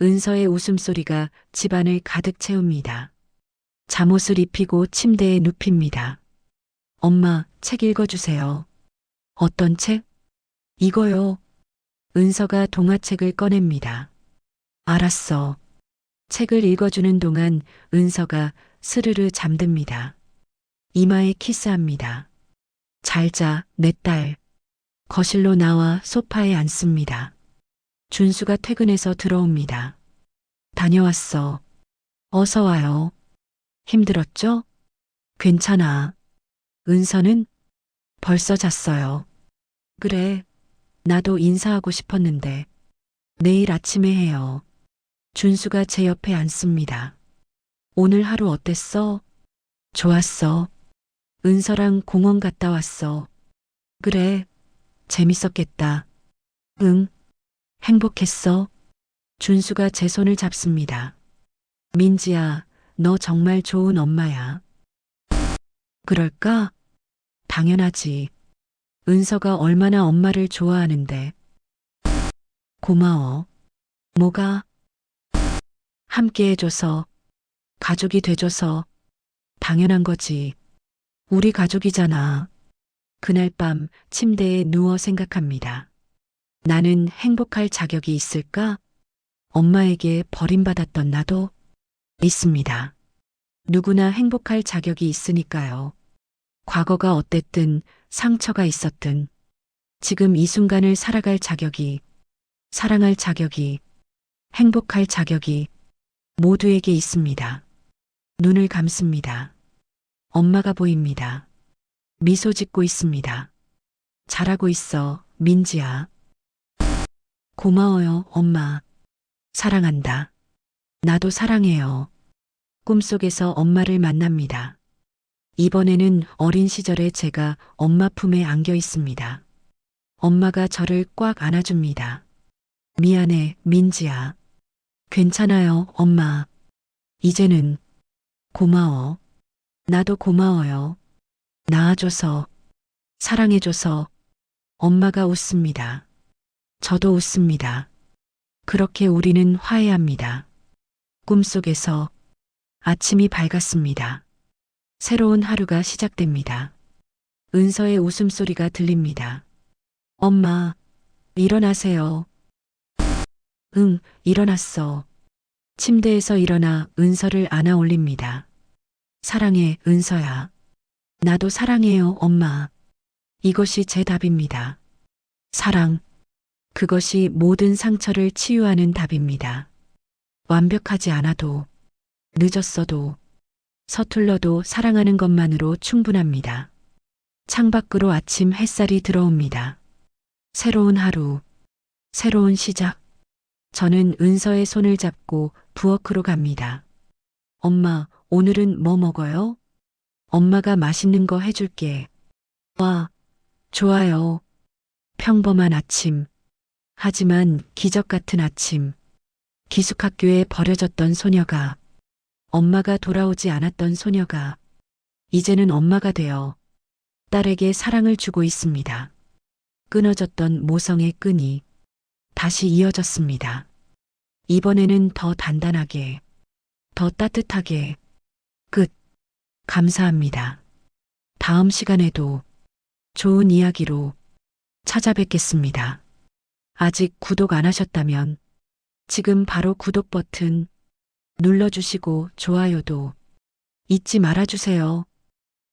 은서의 웃음소리가 집안을 가득 채웁니다. 잠옷을 입히고 침대에 눕힙니다. 엄마, 책 읽어주세요. 어떤 책? 이거요. 은서가 동화책을 꺼냅니다. 알았어. 책을 읽어주는 동안 은서가 스르르 잠듭니다. 이마에 키스합니다. 잘 자, 내 딸. 거실로 나와 소파에 앉습니다. 준수가 퇴근해서 들어옵니다. 다녀왔어. 어서 와요. 힘들었죠? 괜찮아. 은서는 벌써 잤어요. 그래. 나도 인사하고 싶었는데. 내일 아침에 해요. 준수가 제 옆에 앉습니다. 오늘 하루 어땠어? 좋았어. 은서랑 공원 갔다 왔어. 그래. 재밌었겠다. 응. 행복했어. 준수가 제 손을 잡습니다. 민지야, 너 정말 좋은 엄마야. 그럴까? 당연하지. 은서가 얼마나 엄마를 좋아하는데. 고마워. 뭐가? 함께 해줘서, 가족이 돼줘서, 당연한 거지. 우리 가족이잖아. 그날 밤 침대에 누워 생각합니다. 나는 행복할 자격이 있을까? 엄마에게 버림받았던 나도 있습니다. 누구나 행복할 자격이 있으니까요. 과거가 어땠든 상처가 있었든 지금 이 순간을 살아갈 자격이, 사랑할 자격이, 행복할 자격이 모두에게 있습니다. 눈을 감습니다. 엄마가 보입니다. 미소 짓고 있습니다. 잘하고 있어, 민지야. 고마워요, 엄마. 사랑한다. 나도 사랑해요. 꿈속에서 엄마를 만납니다. 이번에는 어린 시절의 제가 엄마 품에 안겨 있습니다. 엄마가 저를 꽉 안아줍니다. 미안해, 민지야. 괜찮아요, 엄마. 이제는 고마워. 나도 고마워요. 낳아줘서, 사랑해줘서. 엄마가 웃습니다. 저도 웃습니다. 그렇게 우리는 화해합니다. 꿈속에서 아침이 밝았습니다. 새로운 하루가 시작됩니다. 은서의 웃음소리가 들립니다. 엄마, 일어나세요. 응, 일어났어. 침대에서 일어나 은서를 안아 올립니다. 사랑해, 은서야. 나도 사랑해요, 엄마. 이것이 제 답입니다. 사랑. 그것이 모든 상처를 치유하는 답입니다. 완벽하지 않아도, 늦었어도, 서툴러도 사랑하는 것만으로 충분합니다. 창밖으로 아침 햇살이 들어옵니다. 새로운 하루, 새로운 시작. 저는 은서의 손을 잡고 부엌으로 갑니다. 엄마, 오늘은 뭐 먹어요? 엄마가 맛있는 거 해줄게. 와, 좋아요. 평범한 아침. 하지만 기적 같은 아침. 기숙학교에 버려졌던 소녀가, 엄마가 돌아오지 않았던 소녀가 이제는 엄마가 되어 딸에게 사랑을 주고 있습니다. 끊어졌던 모성의 끈이 다시 이어졌습니다. 이번에는 더 단단하게, 더 따뜻하게. 끝. 감사합니다. 다음 시간에도 좋은 이야기로 찾아뵙겠습니다. 아직 구독 안 하셨다면 지금 바로 구독 버튼 눌러주시고 좋아요도 잊지 말아주세요.